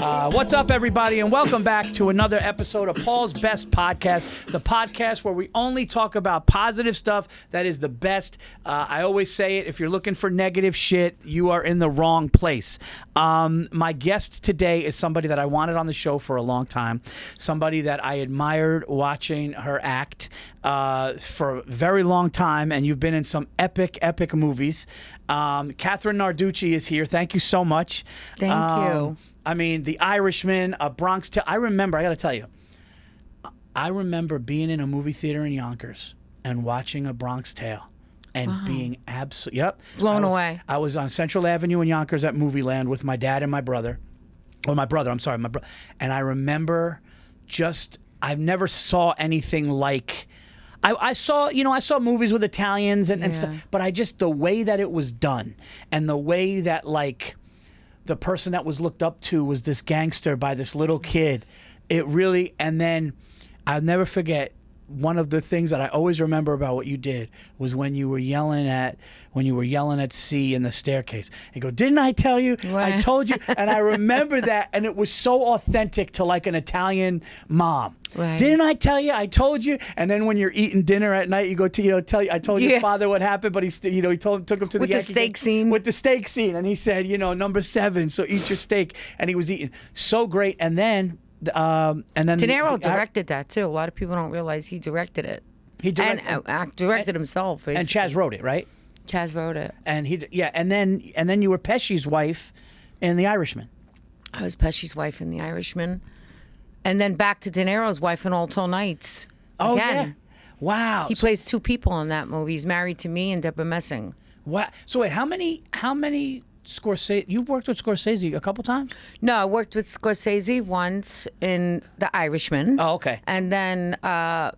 What's up, everybody, and welcome back to another episode of Paul's Best Podcast, the podcast where we only talk about positive stuff that is the best. I always say it, if you're looking for negative shit, you are in the wrong place. My guest today is somebody that I wanted on the show for a long time, somebody that I admired watching her act for a very long time, and you've been in some epic movies. Katherine Narducci is here. Thank you so much. Thank you. I mean, The Irishman, A Bronx Tale. I got to tell you, I remember being in a movie theater in Yonkers and watching A Bronx Tale and being absolutely, blown away. I was on Central Avenue in Yonkers at Movie Land with my dad and my brother. And I remember I've never saw anything like, I saw movies with Italians and stuff, but the way that it was done and the way that, like, the person that was looked up to was this gangster by this little kid. It really, and then I'll never forget, one of the things that I always remember about what you did was when you were yelling at C in the staircase. And go, didn't I tell you? Right. I told you. And I remember that, and it was so authentic to like an Italian mom. Right. Didn't I tell you? I told you. And then when you're eating dinner at night, you go to tell you. I told your father what happened, but he took him to the with the steak scene. With the steak scene, and he said, number 7, so eat your steak, and he was eating so great. And then De Niro directed that too. A lot of people don't realize he directed it. He directed and directed himself. Basically. And Chaz wrote it, right? Chaz wrote it. And and then you were Pesci's wife in The Irishman. I was Pesci's wife in The Irishman, and then back to De Niro's wife in All Tall Nights. Oh again. Yeah, wow. He plays 2 people in that movie. He's married to me and Deborah Messing. Wow. So wait, how many Scorsese? You worked with Scorsese a couple times? No, I worked with Scorsese once in The Irishman. Oh, okay. And then I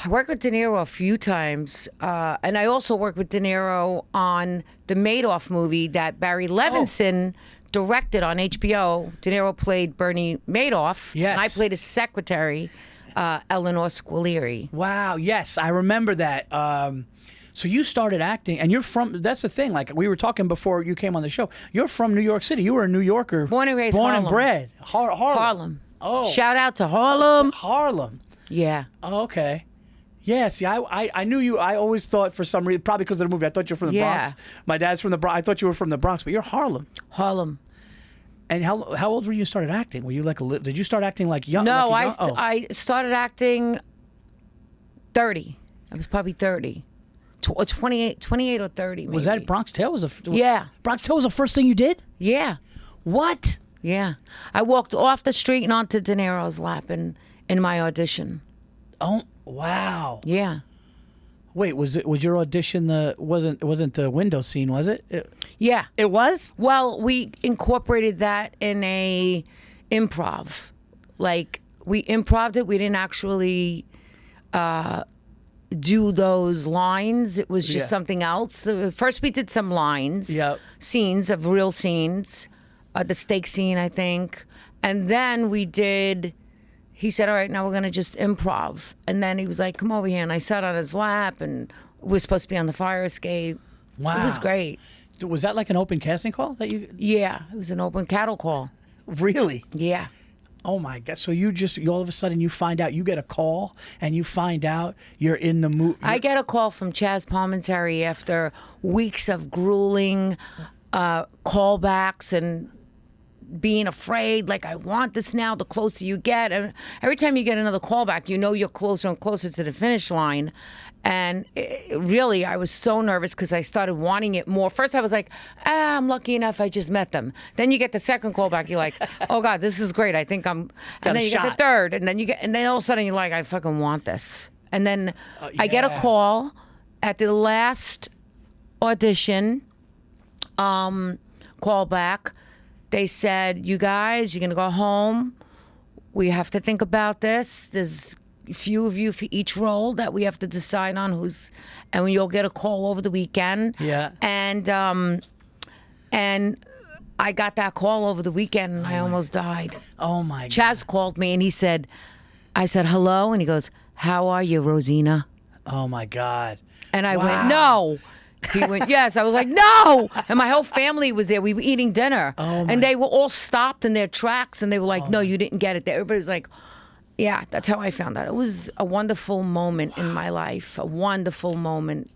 worked with De Niro a few times. And I also worked with De Niro on the Madoff movie that Barry Levinson directed on HBO. De Niro played Bernie Madoff. Yes. And I played his secretary, Eleanor Squilieri. Wow. Yes, I remember that. So you started acting, and you're from, that's the thing, like we were talking before you came on the show, you're from New York City. You were a New Yorker. Born and raised Born Harlem. and bred. Harlem. Oh. Shout out to Harlem. Harlem. Yeah. Oh, okay. Yeah, see, I knew you. I always thought for some reason, probably because of the movie, I thought you were from the Bronx. My dad's from the Bronx. I thought you were from the Bronx, but you're Harlem. Harlem. And how old were you started acting? Were you like did you start acting like young? No, like I started acting 30. I was probably 30. 28 or 30, maybe. Was that Bronx Tale? Yeah. Bronx Tale was the first thing you did? Yeah. What? Yeah. I walked off the street and onto De Niro's lap in my audition. Oh, wow. Yeah. Wait, was your audition it wasn't the window scene, was it? Yeah. It was? Well, we incorporated that in a improv. Like, we improv'd it. We didn't actually do those lines. It was just something else. So first we did some lines, scenes of real scenes, the steak scene, I think. And then he said, all right, now we're going to just improv. And then he was like, come over here. And I sat on his lap, and we were supposed to be on the fire escape. Wow. It was great. Was that like an open casting call that you? Yeah, it was an open cattle call. Really? Yeah. Oh my God! So you all of a sudden you find out, you get a call and you find out you're in the movie. I get a call from Chaz Palminteri after weeks of grueling callbacks and being afraid, like, I want this now. The closer you get, and every time you get another callback, you're closer and closer to the finish line. And really, I was so nervous because I started wanting it more. First, I was like, I'm lucky enough I just met them. Then you get the second callback. You're like, oh, God, this is great. I think I'm... And then you get the third. And then all of a sudden, you're like, I fucking want this. And then I get a call at the last audition, callback. They said, you guys, you're going to go home. We have to think about this. There's a few of you for each role that we have to decide on and you'll get a call over the weekend. Yeah. And I got that call over the weekend and I almost died. Oh my God. Chaz called me and I said, hello. And he goes, how are you, Rosina? Oh my God. And I went, no, He went, yes. I was like, no. And my whole family was there. We were eating dinner. And they were all stopped in their tracks. And they were like, no, you didn't get it there. Everybody was like, yeah, that's how I found out. It was a wonderful moment in my life. A wonderful moment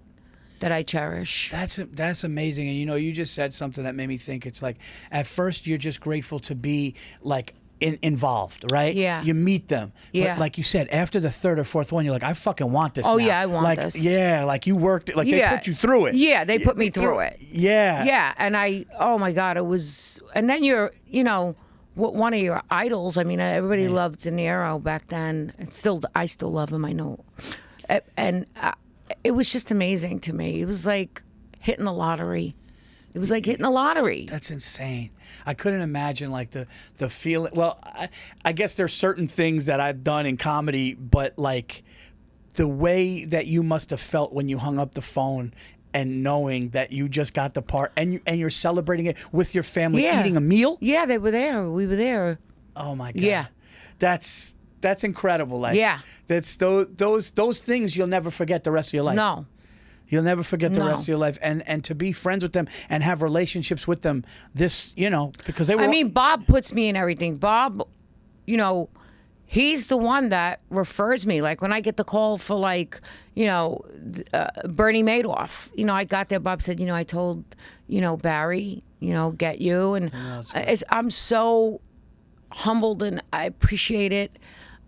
that I cherish. That's amazing. And you just said something that made me think. It's like, at first you're just grateful to be like involved, right? Yeah. You meet them. Yeah. But like you said, after the third or fourth one, you're like, I fucking want this. Oh now. yeah, I want like, this. Yeah, like you worked, like they put you through it. Yeah, they put me through it. Yeah. Yeah, and oh my God, it was, and then you're, one of your idols. I mean, everybody loved De Niro back then. And I still love him, I know. And it was just amazing to me. It was like hitting the lottery. It was like hitting the lottery. That's insane. I couldn't imagine like the feeling. Well, I guess there's certain things that I've done in comedy, but like the way that you must have felt when you hung up the phone and knowing that you just got the part and you're celebrating it with your family, eating a meal. Yeah, they were there. We were there. Oh my God. Yeah. That's incredible. Like, yeah. That's those things you'll never forget the rest of your life. No. You'll never forget the rest of your life, and to be friends with them and have relationships with them. This, because they were. I mean, Bob puts me in everything. Bob, he's the one that refers me. Like when I get the call for Bernie Madoff. I got there. Bob said, I told Barry, get you, and I'm so humbled and I appreciate it.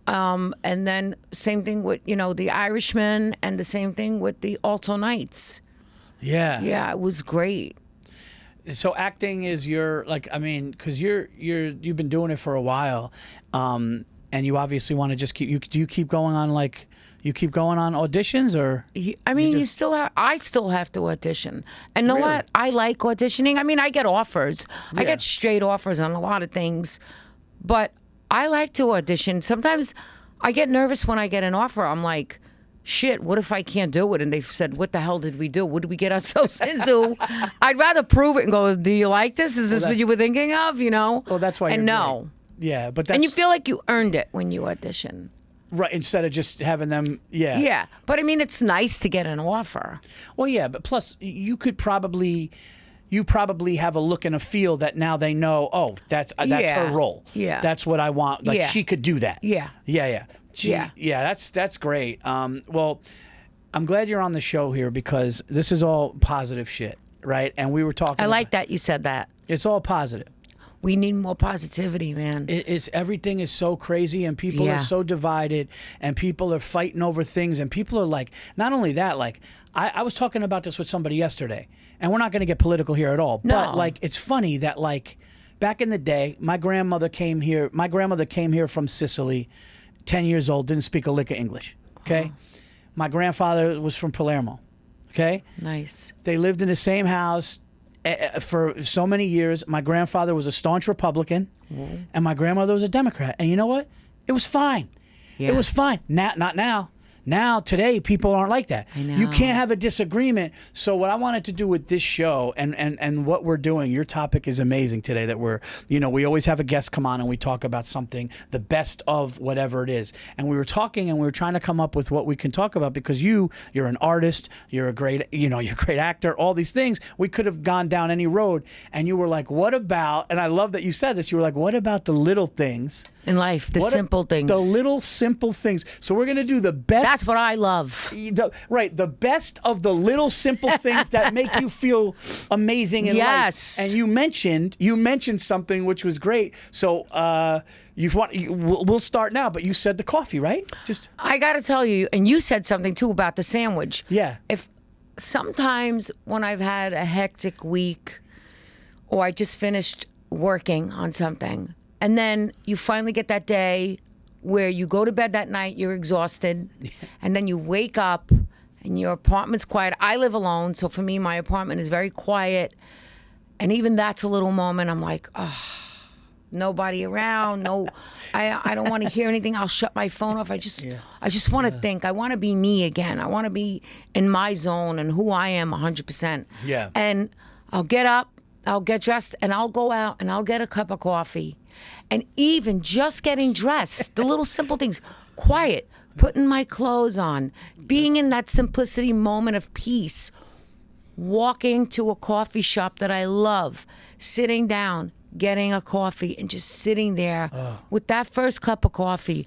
And then same thing with, the Irishman, and the same thing with the Alto Nights. Yeah. Yeah, it was great. So acting is because you've been doing it for a while, and you obviously want to just do you keep going on auditions, or? I mean, I still have to audition. And know what? I like auditioning. I mean, I get offers. Yeah. I get straight offers on a lot of things, but I like to audition. Sometimes I get nervous when I get an offer. I'm like, shit, what if I can't do it? And they've said, what the hell did we do? What did we get ourselves into? I'd rather prove it and go, do you like this? Is this what you were thinking of? Well, that's why. And no. Great. Yeah, but and you feel like you earned it when you audition. Right, instead of just having them, yeah. Yeah, but I mean, it's nice to get an offer. Well, yeah, but plus you probably have a look and a feel that now they know, oh, that's her role. Yeah. That's what I want. Like, she could do that. Yeah. Yeah. Yeah, that's great. Well, I'm glad you're on the show here because this is all positive shit, right? And we were talking I like that you said that. It's all positive. We need more positivity, man. Everything is so crazy, and people are so divided, and people are fighting over things, and people are like, not only that, like, I was talking about this with somebody yesterday, and we're not going to get political here at all, but like, it's funny that like, back in the day, my grandmother came here from Sicily, 10 years old, didn't speak a lick of English, okay? My grandfather was from Palermo, okay? Nice. They lived in the same house for so many years. My grandfather was a staunch Republican, and my grandmother was a Democrat. And you know what? It was fine. Yeah. It was fine. Not now. Now, today, people aren't like that. I know. You can't have a disagreement. So what I wanted to do with this show and what we're doing, your topic is amazing today, that we always have a guest come on and we talk about something, the best of whatever it is. And we were talking and we were trying to come up with what we can talk about, because you're an artist, you're a great actor, all these things. We could have gone down any road, and you were like, what about, and I love that you said this, you were like, what about the little things in life, the simple things. The little simple things. So we're going to do the best. That's what I love. The best of the little simple things that make you feel amazing in life. And you mentioned something which was great. So we'll start now, but you said the coffee, right? I got to tell you, and you said something too about the sandwich. Yeah. If sometimes when I've had a hectic week, or I just finished working on something, and then you finally get that day where you go to bed that night, you're exhausted, and then you wake up and your apartment's quiet. I live alone, so for me, my apartment is very quiet. And even that's a little moment, I'm like, oh, nobody around. No, I don't want to hear anything. I'll shut my phone off. I just want to think. I want to be me again. I want to be in my zone and who I am 100%. Yeah. And I'll get up, I'll get dressed, and I'll go out and I'll get a cup of coffee. And even just getting dressed, the little simple things, quiet, putting my clothes on, being in that simplicity moment of peace walking to a coffee shop that I love, sitting down, getting a coffee, and just sitting there with that first cup of coffee.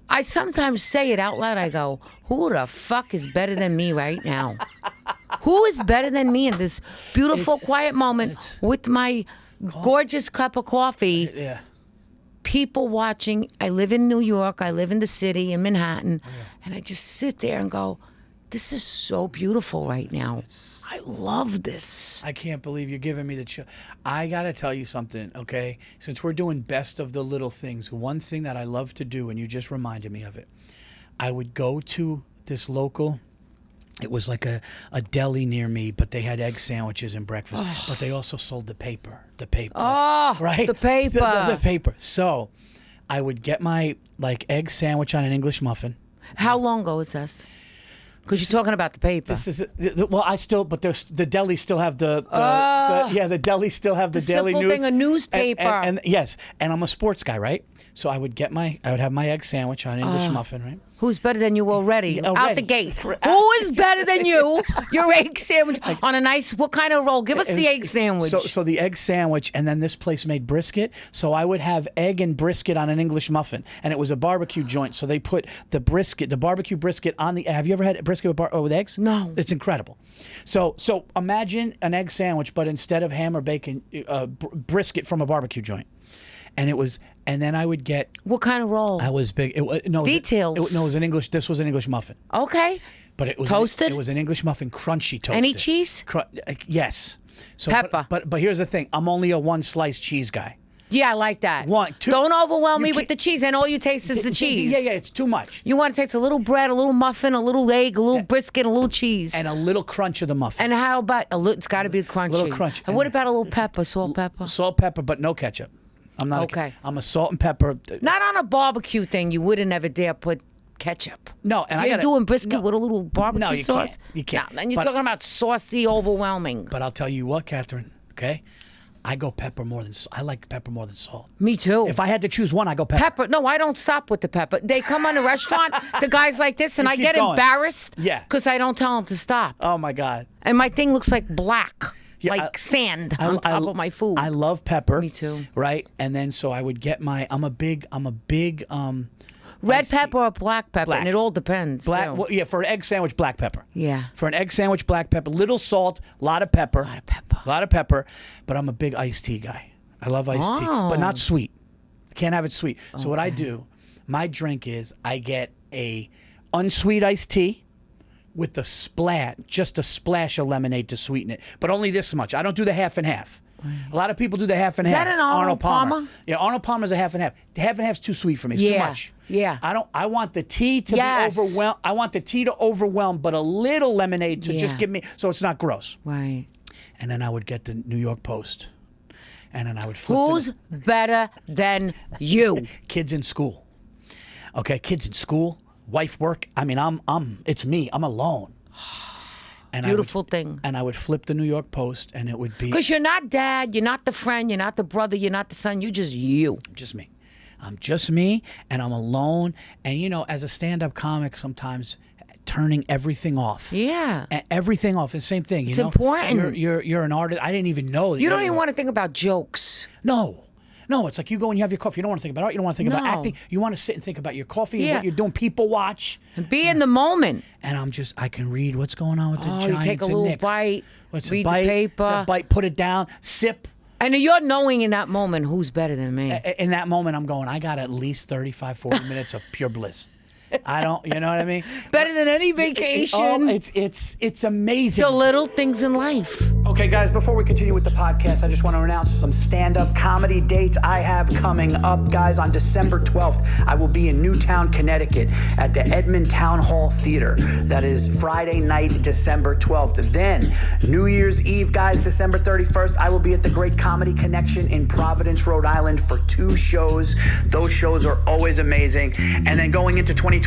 I sometimes say it out loud. I go, who the fuck is better than me right now? Who is better than me in this beautiful, quiet moment with my gorgeous cup of coffee? Yeah. People watching. I live in New York. I live in the city, in Manhattan. And I just sit there and go, this is so beautiful right now. I love this. I can't believe you're giving me the chill. I got to tell you something, okay? Since we're doing best of the little things, one thing that I love to do, and you just reminded me of it, I would go to this local, it was like a deli near me, but they had egg sandwiches and breakfast. But they also sold the paper. Oh, right? the paper. The paper. So I would get my egg sandwich on an English muffin. How long ago was this? Because you're talking about the paper. This is but the deli still have the deli still have the daily simple news thing, a newspaper. and yes, and I'm a sports guy, right? So I would have my egg sandwich on an English muffin, right? Who's better than you already? Yeah, Out the gate. Who is better than you? Your egg sandwich on a nice, what kind of roll? Give us the egg sandwich. So the egg sandwich, and then this place made brisket. So I would have egg and brisket on an English muffin, and it was a barbecue joint. So they put the barbecue brisket on the. Have you ever had brisket with eggs? No. It's incredible. So imagine an egg sandwich, but instead of ham or bacon, brisket from a barbecue joint. And then I would get. What kind of roll? I was big. Details. It was an English. This was an English muffin. Okay. But it was toasted. It was an English muffin, crunchy toasted. Any cheese? Yes. So, pepper. But here's the thing. I'm only a one slice cheese guy. Yeah, I like that. One, two. Don't overwhelm me with the cheese, and all you taste is the cheese. Yeah, it's too much. You want to taste a little bread, a little muffin, a little egg, a little brisket, a little cheese. And a little crunch of the muffin. And how about a little? It's got to be crunchy. Little crunch. And what about a little pepper, salt, pepper? Salt, pepper, but no ketchup. I'm not. Okay. I'm a salt and pepper. Not on a barbecue thing. You wouldn't ever dare put ketchup. No, and you're doing brisket with a little barbecue sauce. You can't. No, and you're talking about saucy, overwhelming. But I'll tell you what, Catherine. Okay, I go pepper more than I like pepper more than salt. Me too. If I had to choose one, I go pepper. Pepper. No, I don't stop with the pepper. They come on a restaurant, the guy's like this, and I get embarrassed. Yeah. Because I don't tell them to stop. Oh my God. And my thing looks like black. Yeah, like sand on top of my food. I love pepper. Me too. Right, and then so I would get my. I'm a big. Red pepper or black pepper, and it all depends. Black. Well, yeah, for an egg sandwich, black pepper. Yeah. For an egg sandwich, black pepper. Little salt, a lot of pepper. A lot of pepper. But I'm a big iced tea guy. I love iced tea, but not sweet. Can't have it sweet. So what I do, my drink is I get a unsweet iced tea with just a splash of lemonade to sweeten it, but only this much. I don't do the half and half. A lot of people do the half and half. Is that an Arnold Palmer? Yeah, Arnold Palmer's a half and half. The half and half's too sweet for me. It's too much. Yeah. I want the tea to be overwhelmed. I want the tea to overwhelm, but a little lemonade to just give me so it's not gross. Right. And then I would get the New York Post. And then I would flip. Who's better than you? Kids in school. Okay, kids in school. Wife work. I mean, it's me. I'm alone. And Beautiful thing. And I would flip the New York Post, and it would be because you're not dad, you're not the friend, you're not the brother, you're not the son. You're just you. Just me. I'm just me, and I'm alone. And as a stand-up comic, sometimes turning everything off. Yeah. Everything off. It's the same thing. It's important. You're an artist. I didn't even know that. You don't even want to think about jokes. No, it's like you go and you have your coffee. You don't want to think about art. You don't want to think about acting. You want to sit and think about your coffee and what you're doing. People watch. And be in the moment. And I can read what's going on with the Giants you take a little Knicks. bite, read the paper. Bite, put it down, sip. And you're knowing in that moment who's better than me. In that moment, I'm going, I got at least 35, 40 minutes of pure bliss. I don't, you know what I mean? Better than any vacation. It's amazing. The little things in life. Okay, guys, before we continue with the podcast, I just want to announce some stand-up comedy dates I have coming up. Guys, on December 12th, I will be in Newtown, Connecticut at the Edmond Town Hall Theater. That is Friday night, December 12th. Then, New Year's Eve, guys, December 31st, I will be at the Great Comedy Connection in Providence, Rhode Island for 2 shows. Those shows are always amazing. And then going into 2026,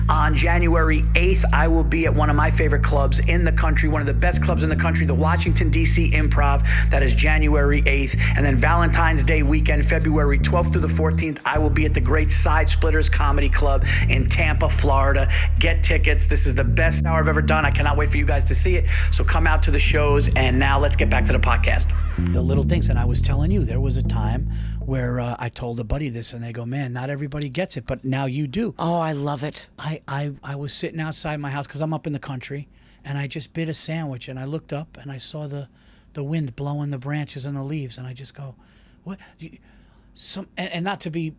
on January 8th, I will be at one of my favorite clubs in the country, one of the best clubs in the country, the Washington, D.C. Improv. That is January 8th. And then Valentine's Day weekend, February 12th through the 14th, I will be at the Great Side Splitters Comedy Club in Tampa, Florida. Get tickets. This is the best hour I've ever done. I cannot wait for you guys to see it. So come out to the shows. And now let's get back to the podcast. The little things. And I was telling you, there was a time where I told a buddy this, and they go, man, not everybody gets it, but now you do. Oh, I love it. I was sitting outside my house because I'm up in the country, and I just bit a sandwich, and I looked up, and I saw the wind blowing the branches and the leaves, and I just go, what? And not to be...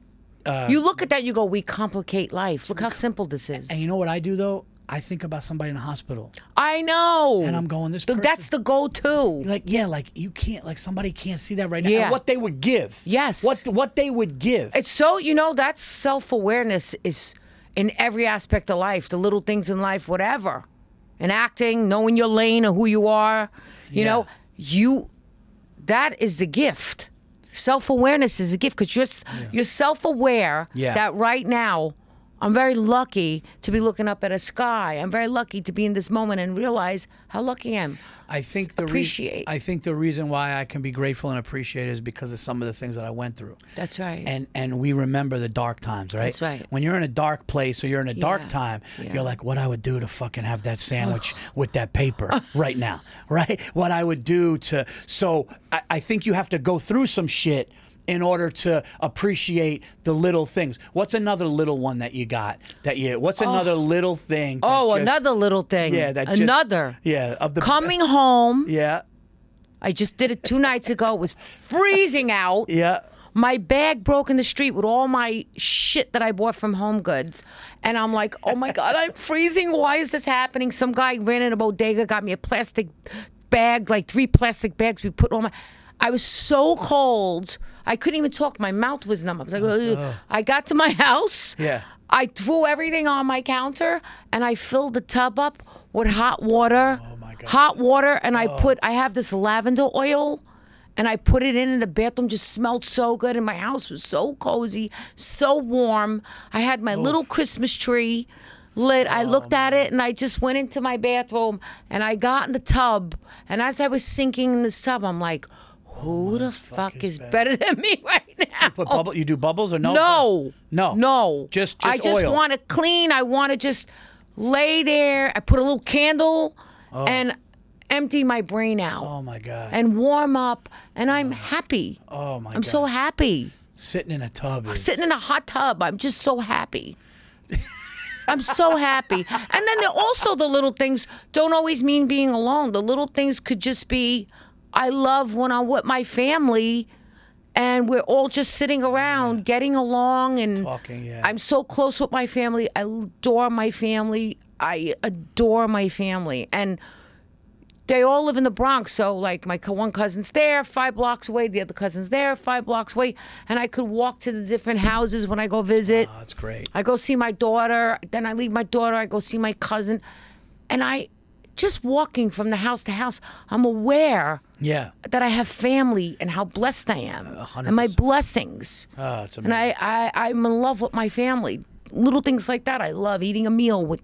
you look at that, you go, we complicate life. Look how simple this is. And you know what I do, though? I think about somebody in the hospital. I know. And I'm going, this person... That's the go-to. Like, yeah, like, you can't, like, somebody can't see that right now. Yeah. And what they would give. Yes. What they would give. It's so, you know, that self-awareness is in every aspect of life, the little things in life, whatever. In acting, knowing your lane or who you are, you know, that is the gift. Self-awareness is a gift because you're self-aware that right now, I'm very lucky to be looking up at a sky. I'm very lucky to be in this moment and realize how lucky I am. I think I think the reason why I can be grateful and appreciate is because of some of the things that I went through. That's right. And we remember the dark times, right? That's right. When you're in a dark place or you're in a dark time, you're like, what I would do to fucking have that sandwich with that paper right now, right? What I would do to... So I think you have to go through some shit in order to appreciate the little things. What's another little one that you got? What's another little thing? Another little thing. Yeah, of the coming home. Yeah. I just did it 2 nights ago. It was freezing out. Yeah. My bag broke in the street with all my shit that I bought from Home Goods. And I'm like, oh my God, I'm freezing. Why is this happening? Some guy ran in a bodega, got me a plastic bag, like 3 plastic bags. We put all my... I was so cold. I couldn't even talk. My mouth was numb. I was like, ugh. I got to my house. Yeah. I threw everything on my counter, and I filled the tub up with hot water. Oh, my God. Hot water, and I have this lavender oil, and I put it in the bathroom. Just smelled so good, and my house was so cozy, so warm. I had my little Christmas tree lit. I looked at it, and I just went into my bathroom, and I got in the tub, and as I was sinking in this tub, I'm like, who the fuck is better than me right now? You do bubbles or no? No. Just I just oil. want to clean. I want to just lay there. I put a little candle and empty my brain out. Oh my God. And warm up, and I'm happy. Oh my God. I'm so happy. Sitting in a tub. Sitting in a hot tub. I'm just so happy. I'm so happy. And then also the little things don't always mean being alone. The little things could just be, I love when I'm with my family and we're all just sitting around getting along and talking. I'm so close with my family. I adore my family. And they all live in the Bronx. So like my one cousin's there 5 blocks away. The other cousin's there 5 blocks away. And I could walk to the different houses when I go visit. Oh, that's great. I go see my daughter. Then I leave my daughter. I go see my cousin. And just walking from the house to house, I'm aware that I have family and how blessed I am 100%. and my blessings. Oh, it's amazing. And I'm in love with my family. Little things like that. I love eating a meal with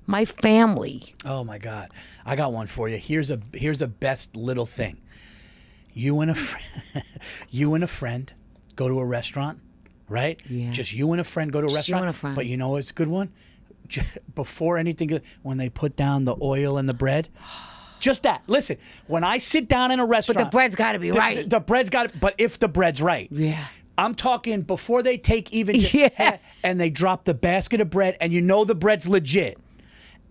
my family. Oh my God, I got one for you. Here's a best little thing. You and a friend go to a restaurant, right? Yeah. Just you and a friend go to a restaurant. You and a friend. But you know what's a good one? Before anything, when they put down the oil and the bread, just that. Listen, when I sit down in a restaurant, but the bread's got to be right. The bread's got to. But if the bread's right, I'm talking before they take even, and they drop the basket of bread, and you know the bread's legit,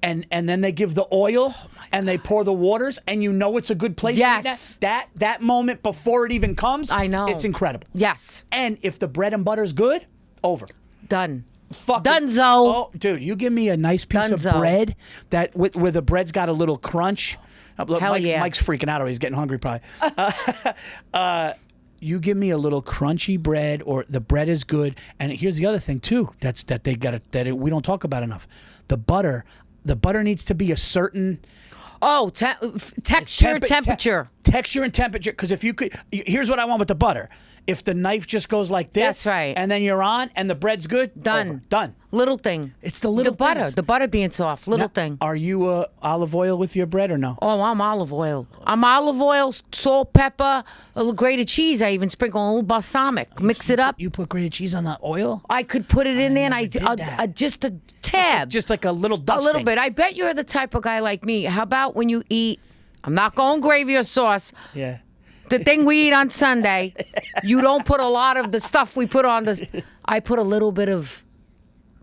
and then they give the oil, and they pour the waters, and you know it's a good place. Yes, that moment before it even comes, I know it's incredible. Yes, and if the bread and butter's good, over, done. Dunzo. Oh, dude, you give me a nice piece of bread that where the bread's got a little crunch. Mike's freaking out, or he's getting hungry probably. You give me a little crunchy bread, or the bread is good. And here's the other thing too. That we don't talk about enough. The butter needs to be a certain. Oh, texture, temperature. texture and temperature. Because if you could, here's what I want with the butter. If the knife just goes like this, That's right. and then you're on, and the bread's good, Done. over. Done. Little thing. It's the little things. The butter being soft, little Now, thing. Are you olive oil with your bread or no? Oh, I'm olive oil. I'm olive oil, salt, pepper, a little grated cheese. I even sprinkle a little balsamic. Mix it up. You put grated cheese on the oil? I could put it in there, and never did that. just a tab, Just like a little a dusting. little bit. I bet you're the type of guy like me. How about when you eat? I'm not going gravy or sauce. Yeah. The thing we eat on Sunday, you don't put a lot of the stuff we put on this. I put a little bit of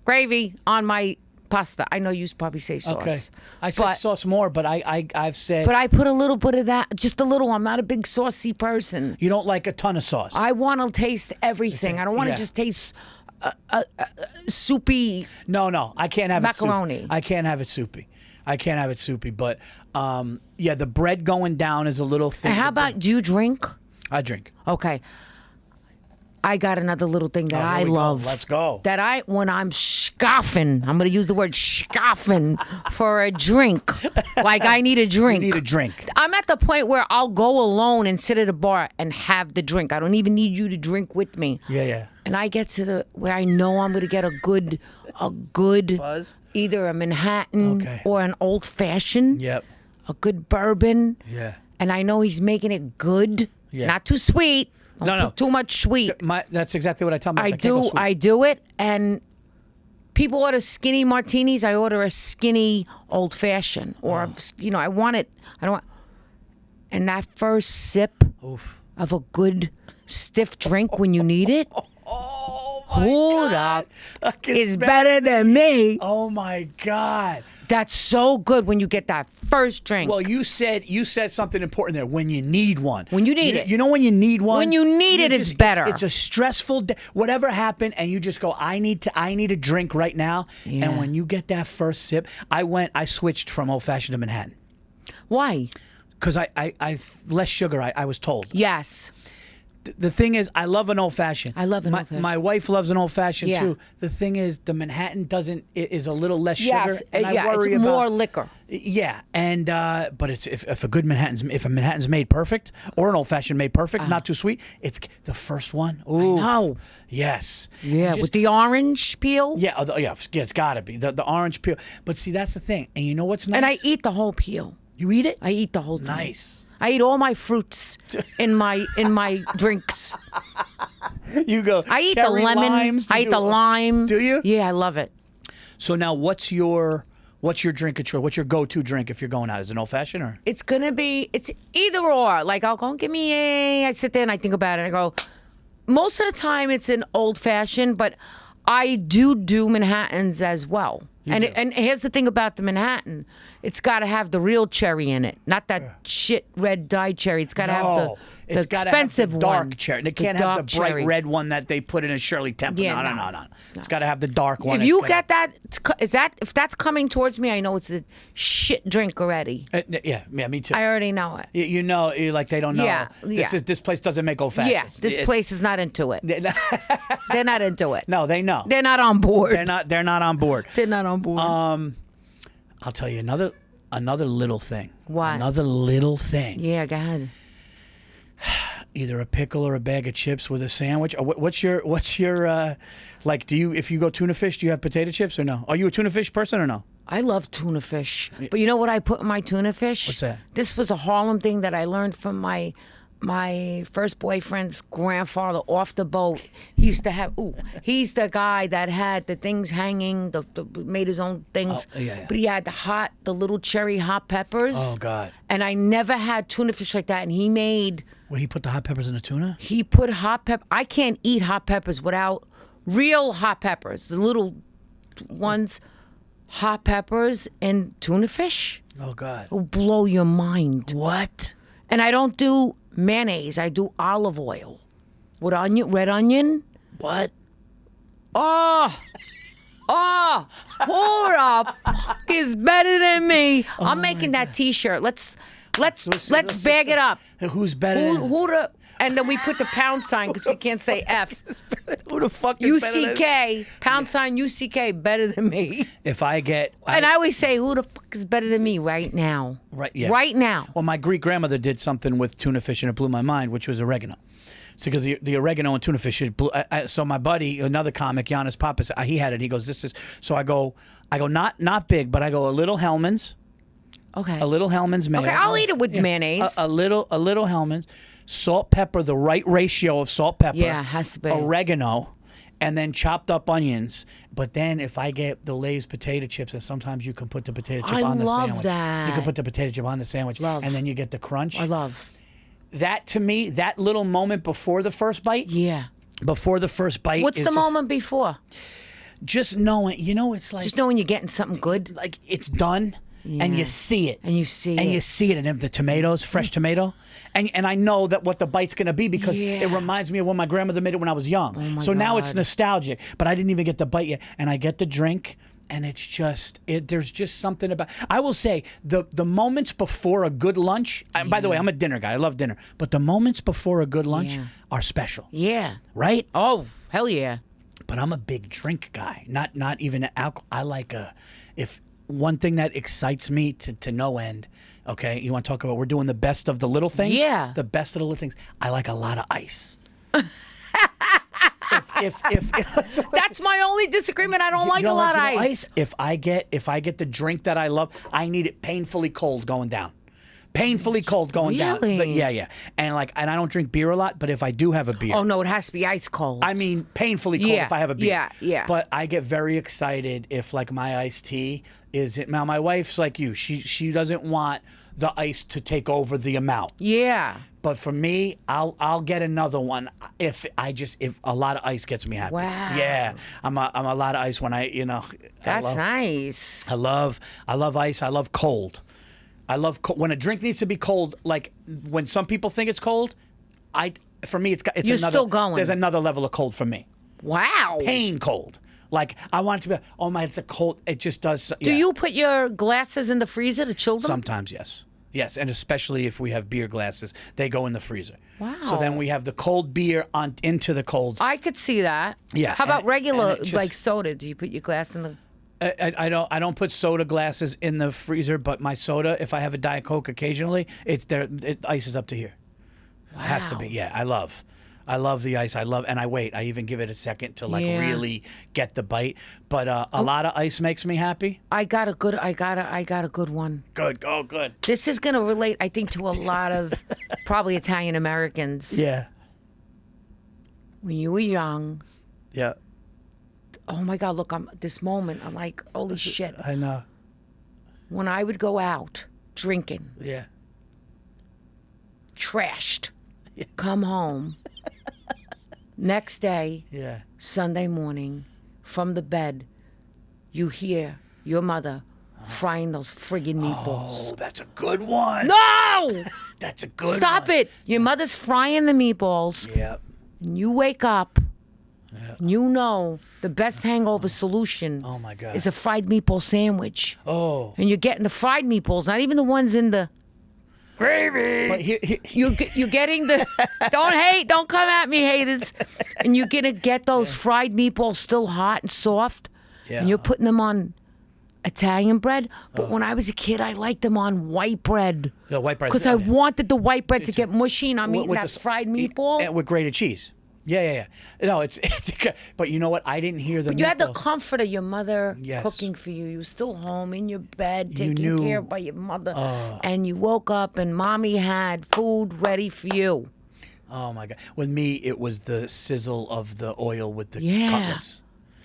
gravy on my pasta. I know you probably say sauce. Okay. I said sauce more, but I've said. But I put a little bit of that, just a little. I'm not a big saucy person. You don't like a ton of sauce. I want to taste everything. I don't want to Yeah. just taste soupy. No. I can't have Macaroni. it soupy. I can't have it soupy. I can't have it soupy. But yeah, the bread going down is a little thing. And how about, do you drink? I drink. Okay. I got another little thing that I Here we go. love. Let's go. That when I'm scoffing, I'm going to use the word scoffing for a drink. Like I need a drink. You need a drink. I'm at the point where I'll go alone and sit at a bar and have the drink. I don't even need you to drink with me. Yeah. And I get to where I know I'm going to get a good Buzz? either a Manhattan Okay. or an old fashioned, Yep. a good bourbon. Yeah. And I know he's making it good, Yeah. not too sweet. Don't No. put too much sweet. That's exactly what I tell myself. I do it, and people order skinny martinis. I order a skinny old fashioned, or I want it. I don't want. And that first sip of a good stiff drink when you need it, Oh hold up, is better than me. Oh my God. That's so good when you get that first drink. Well, you said something important there. When you need one. When you need it. You know when you need one. When you need it, it's better. It's a stressful day. Whatever happened, and you just go, I need a drink right now. Yeah. And when you get that first sip, I switched from old fashioned to Manhattan Why? because I less sugar. I was told. Yes. The thing is, I love an old fashioned. I love an old-fashioned. My wife loves an old fashioned Yeah. too. The thing is, the Manhattan is a little less Yes. sugar. And I Yeah. worry It's about, more liquor. Yeah, and but it's if a Manhattan's made perfect, or an old fashioned made perfect, not too sweet. It's the first one. Ooh, know. yes, Yeah, Just- with the orange peel. yeah, it's got to be the orange peel. But see, that's the thing, and you know what's nice? And I eat the whole peel. You eat it? I eat the whole thing. Nice. I eat all my fruits in my drinks. You go. I eat the cherry lemon. limes, I eat the lime. Do you? Yeah, I love it. So now, what's your drink of choice? What's your go-to drink if you're going out? Is it an old fashioned or? It's either or. Like I'll go, give me a. I sit there and I think about it. And I go. Most of the time, it's an old fashioned, but I do Manhattans as well. And here's the thing about the Manhattan. It's got to have the real cherry in it, not that shit red dyed cherry. It's got to have the It's gotta expensive have the dark one. cherry. It can't have the dark bright cherry. red one that they put in a Shirley Temple. Yeah, No. It's got to have the dark one. If you get that, if that's coming towards me, I know it's a shit drink already. Yeah, me too. I already know it. You know, you're like they don't know. Yeah, This place doesn't make old fashions. Yeah, this place is not into it. They're not into it. No, they know. They're not on board. They're not on board. They're not on board. I'll tell you another little thing. What? Another little thing. Yeah, go ahead. Either a pickle or a bag of chips with a sandwich. Or what's your like? If you go tuna fish, do you have potato chips or no? Are you a tuna fish person or no? I love tuna fish, but you know what I put in my tuna fish? What's that? This was a Harlem thing that I learned from my first boyfriend's grandfather off the boat. He used to have. He's the guy that had the things hanging. Made his own things. Oh, yeah. But he had the little cherry hot peppers. Oh God! And I never had tuna fish like that. And he made. Would he put the hot peppers in the tuna? He put hot pepper. I can't eat hot peppers without real hot peppers. The little ones, hot peppers and tuna fish. Oh God! It'll blow your mind. What? And I don't do mayonnaise. I do olive oil with red onion. What? Oh, who the fuck is better than me? I'm making that T-shirt. Let's bag it up. Who's better? Who the? And then we put the pound sign because we can't say F. Who the fuck is better than UCK, pound sign UCK, better than me. If I get... And I always say, who the fuck is better than me right now? Right, yeah. Right now. Well, my Greek grandmother did something with tuna fish and it blew my mind, which was oregano. So because the oregano and tuna fish, it blew, so my buddy, another comic, Giannis Papas, he had it. He goes, this is... So I go not big, but I go a little Hellman's. Okay. A little Hellman's mayo. Okay, I'll eat it with mayonnaise. A little Hellman's. Salt, pepper, the right ratio of salt, pepper. Yeah, has to be. Oregano, and then chopped up onions. But then if I get the Lay's potato chips, and sometimes you can put the potato chip on the sandwich. I love that. You can put the potato chip on the sandwich. Love. And then you get the crunch. I love. That, to me, that little moment before the first bite. Yeah. Before the first bite. What's the moment before? Just knowing, it's like... Just knowing you're getting something good? Like, it's done, and you see it. And you see it. And you see it, and the tomatoes, fresh tomato. And I know that what the bite's going to be because it reminds me of when my grandmother made it when I was young. Oh my so now it's God. nostalgic, but I didn't even get the bite yet. And I get the drink, and it's just, there's just something about, I will say, the moments before a good lunch, and by the way, I'm a dinner guy. I love dinner. But the moments before a good lunch are special. Yeah. Right? Oh, hell yeah. But I'm a big drink guy, not even alcohol. I like if one thing that excites me to no end. Okay, you want to talk about we're doing the best of the little things? Yeah. The best of the little things. I like a lot of ice. if That's my only disagreement. I don't like a lot of ice. If I get the drink that I love, I need it painfully cold going down. Painfully cold going down. Really? But yeah. And I don't drink beer a lot, but if I do have a beer. Oh, no, it has to be ice cold. I mean, painfully cold if I have a beer. Yeah. But I get very excited if, like, my iced tea is it. Now, my wife's like you. She doesn't want the ice to take over the amount. Yeah. But for me, I'll get another one if a lot of ice gets me happy. Wow. Yeah, I'm a lot of ice when That's nice. I love ice. I love cold. I love when a drink needs to be cold. Like when some people think it's cold, for me it's You're another, still going. There's another level of cold for me. Wow. Pain cold. Like I want it to be. Oh my, it's a cold. It just does. Do you put your glasses in the freezer to chill them? Sometimes, yes. Yes, and especially if we have beer glasses, they go in the freezer. Wow. So then we have the cold beer into the cold. I could see that. Yeah. How about regular, just, like soda? Do you put your glass in the... I don't put soda glasses in the freezer, but my soda, if I have a Diet Coke occasionally, it's there. Ice is up to here. Wow. It has to be. Yeah, I love the ice. And I wait. I even give it a second to really get the bite. But a lot of ice makes me happy. I got a good one. Good. Oh, good. This is going to relate, I think, to a lot of probably Italian Americans. Yeah. When you were young. Yeah. Oh my God! Look, this moment. I'm like, holy shit. I know. When I would go out drinking, Yeah. trashed, come home. Next day, Yeah. Sunday morning, from the bed, you hear your mother frying those friggin' meatballs. Oh, that's a good one. No! That's a good Stop one. it! Your mother's frying the meatballs. Yeah. And you wake up. And you know the best hangover solution Oh my God. is a fried meatball sandwich. Oh. And you're getting the fried meatballs, not even the ones in the gravy. But here You're getting the don't come at me, haters. And you're gonna get those fried meatballs still hot and soft. Yeah. And you're putting them on Italian bread. But when I was a kid, I liked them on white bread. The white bread. Because I wanted the white bread to get mushy, and I'm eating with that the- fried meatball. And with grated cheese. Yeah. No, it's but you know what? I didn't hear the You had the meatballs. comfort of your mother Yes. cooking for you. You were still home in your bed, taken knew- care of by your mother. And you woke up and mommy had food ready for you. Oh my God. With me, it was the sizzle of the oil with the Yeah. cutlets.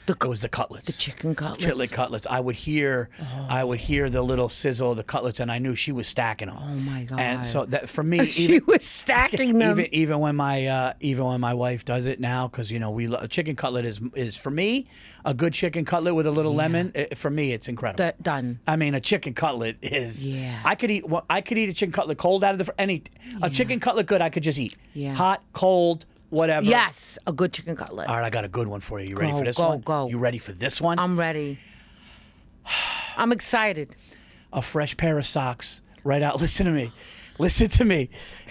It was the cutlets. The chicken cutlets. Chitlin cutlets. I would hear the little sizzle of the cutlets, and I knew she was stacking them. Oh my God. And so that for me, She was stacking them. even when my wife does it now, because a chicken cutlet is for me a good chicken cutlet with a little lemon. For me, it's incredible. Done. I mean, a chicken cutlet is. Yeah. I could eat a chicken cutlet cold out of a chicken cutlet good. I could just eat. Yeah. Hot, cold, whatever. Yes, a good chicken cutlet. All right, I got a good one for you. You ready Go, for this go, one? go. You ready for this one? I'm ready. I'm excited. A fresh pair of socks right out. Listen to me. Listen to me.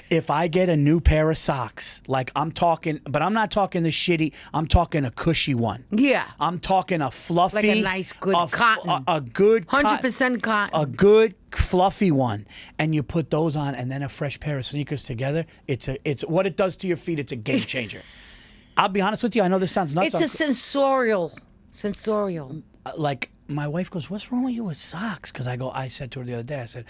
If I get a new pair of socks, like I'm talking, but I'm not talking the shitty, I'm talking a cushy one. Yeah. I'm talking a fluffy. Like a nice, good cotton. A good 100% cotton. A good fluffy one. And you put those on and then a fresh pair of sneakers together. It's what it does to your feet, it's a game changer. I'll be honest with you, I know this sounds nuts. It's a sensorial. Like my wife goes, "What's wrong with you with socks?" Because I said to her the other day, I said,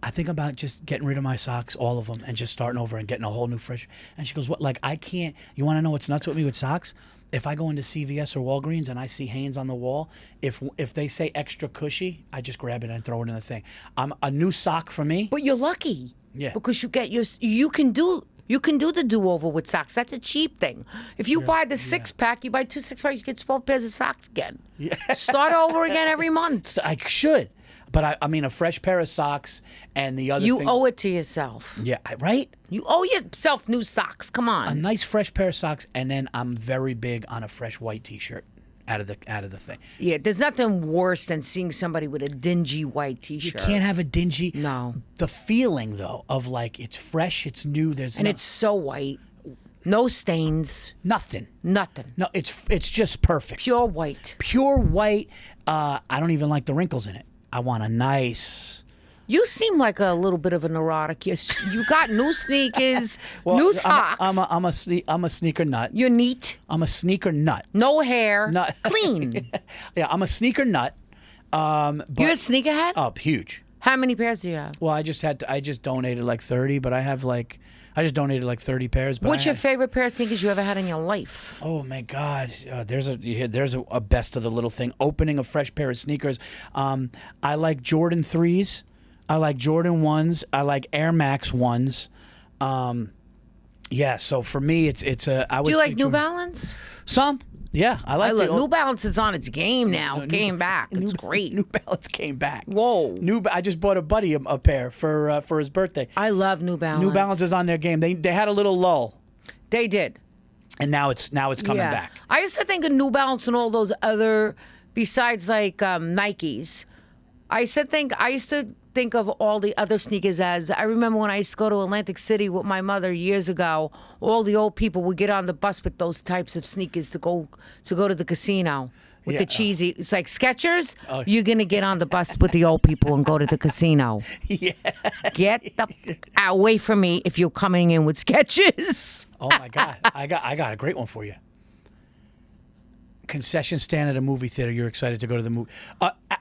I think about just getting rid of my socks, all of them, and just starting over and getting a whole new fresh. And she goes, "What? Like I can't." You want to know what's nuts with me with socks? If I go into CVS or Walgreens and I see Hanes on the wall, if they say extra cushy, I just grab it and throw it in the thing. A new sock for me. But you're lucky. Yeah. Because you can do the do-over with socks. That's a cheap thing. If you buy the six-pack, you buy 2 6-packs, you get 12 pairs of socks again. Yeah. Start over again every month. I should. But I mean, a fresh pair of socks and the other thing. You owe it to yourself. Yeah, right? You owe yourself new socks. Come on. A nice fresh pair of socks, and then I'm very big on a fresh white T-shirt out of the thing. Yeah, there's nothing worse than seeing somebody with a dingy white T-shirt. You can't have a dingy. No. The feeling though of like it's fresh, it's new. It's so white, no stains, nothing. No, it's just perfect. Pure white. Pure white. I don't even like the wrinkles in it. I want a nice. You seem like a little bit of a neurotic. You got new sneakers, new socks. I'm a sneaker nut. You're neat. I'm a sneaker nut. No hair. Nut. Clean. Yeah, I'm a sneaker nut. But, you're a sneakerhead? Oh, huge. How many pairs do you have? Well, I just donated like 30, but I just donated like 30 pairs. But What's your favorite pair of sneakers you ever had in your life? Oh my God, there's a best of the little thing. Opening a fresh pair of sneakers. I like Jordan 3s. I like Jordan 1s. I like Air Max 1s. Yeah. So for me, it's a. I would. Do you say like New Balance? Some. Yeah, I like. New Balance is on its game now. Came back. It's great. New Balance came back. Whoa. I just bought a buddy a pair for his birthday. I love New Balance. New Balance is on their game. They had a little lull. They did. And now it's coming back. I used to think of New Balance and all those other, besides like Nikes. I used to think of all the other sneakers as, I remember when I used to go to Atlantic City with my mother years ago, all the old people would get on the bus with those types of sneakers to go to the casino with the cheesy. It's like Skechers. You're going to get on the bus with the old people and go to the casino. Yeah. Get the away from me if you're coming in with Skechers. Oh my God. I got a great one for you. Concession stand at a movie theater. You're excited to go to the movie.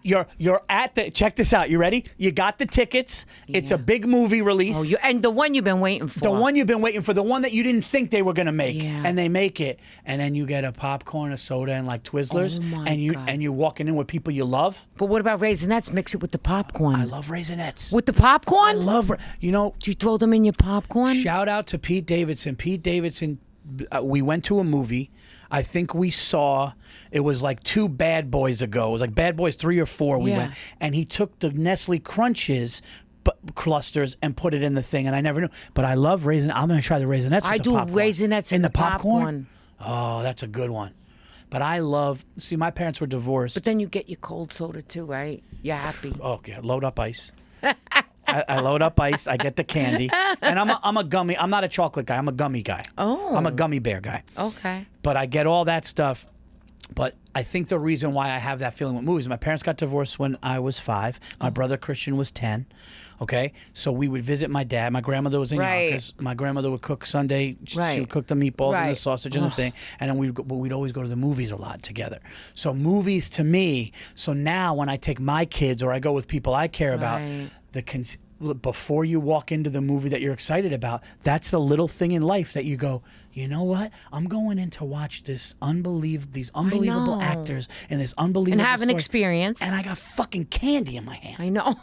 You're at the. Check this out. You ready? You got the tickets. Yeah. It's a big movie release. And the one you've been waiting for. The one you've been waiting for. The one that you didn't think they were gonna make, yeah. And they make it. And then you get a popcorn, a soda, and like Twizzlers. Oh my God. And you're walking in with people you love. But what about Raisinets? Mix it with the popcorn. I love Raisinets. With the popcorn? I love. Do you throw them in your popcorn? Shout out to Pete Davidson. Pete Davidson. We went to a movie. I think we saw, it was like 2 Bad Boys ago. It was like Bad Boys 3 or 4 we went. And he took the Nestle Crunches clusters and put it in the thing. And I never knew. But I love Raisinets. I'm going to try the Raisinets I do Raisinets in the popcorn. Oh, that's a good one. But I love, my parents were divorced. But then you get your cold soda too, right? You're happy. Oh, yeah. Load up ice. I load up ice. I get the candy, and I'm a gummy. I'm not a chocolate guy. I'm a gummy guy. Oh, I'm a gummy bear guy. Okay. But I get all that stuff. But I think the reason why I have that feeling with movies, my parents got divorced when I was 5. My brother Christian was 10. Okay, so we would visit my dad. My grandmother was in Yonkers. My grandmother would cook Sunday. She would cook the meatballs and the sausage and the thing. And then we'd always go to the movies a lot together. So movies to me. So now when I take my kids or I go with people I care about, before you walk into the movie that you're excited about, that's the little thing in life that you go, you know what? I'm going in to watch these unbelievable actors and this unbelievable and have an experience. And I got fucking candy in my hand. I know.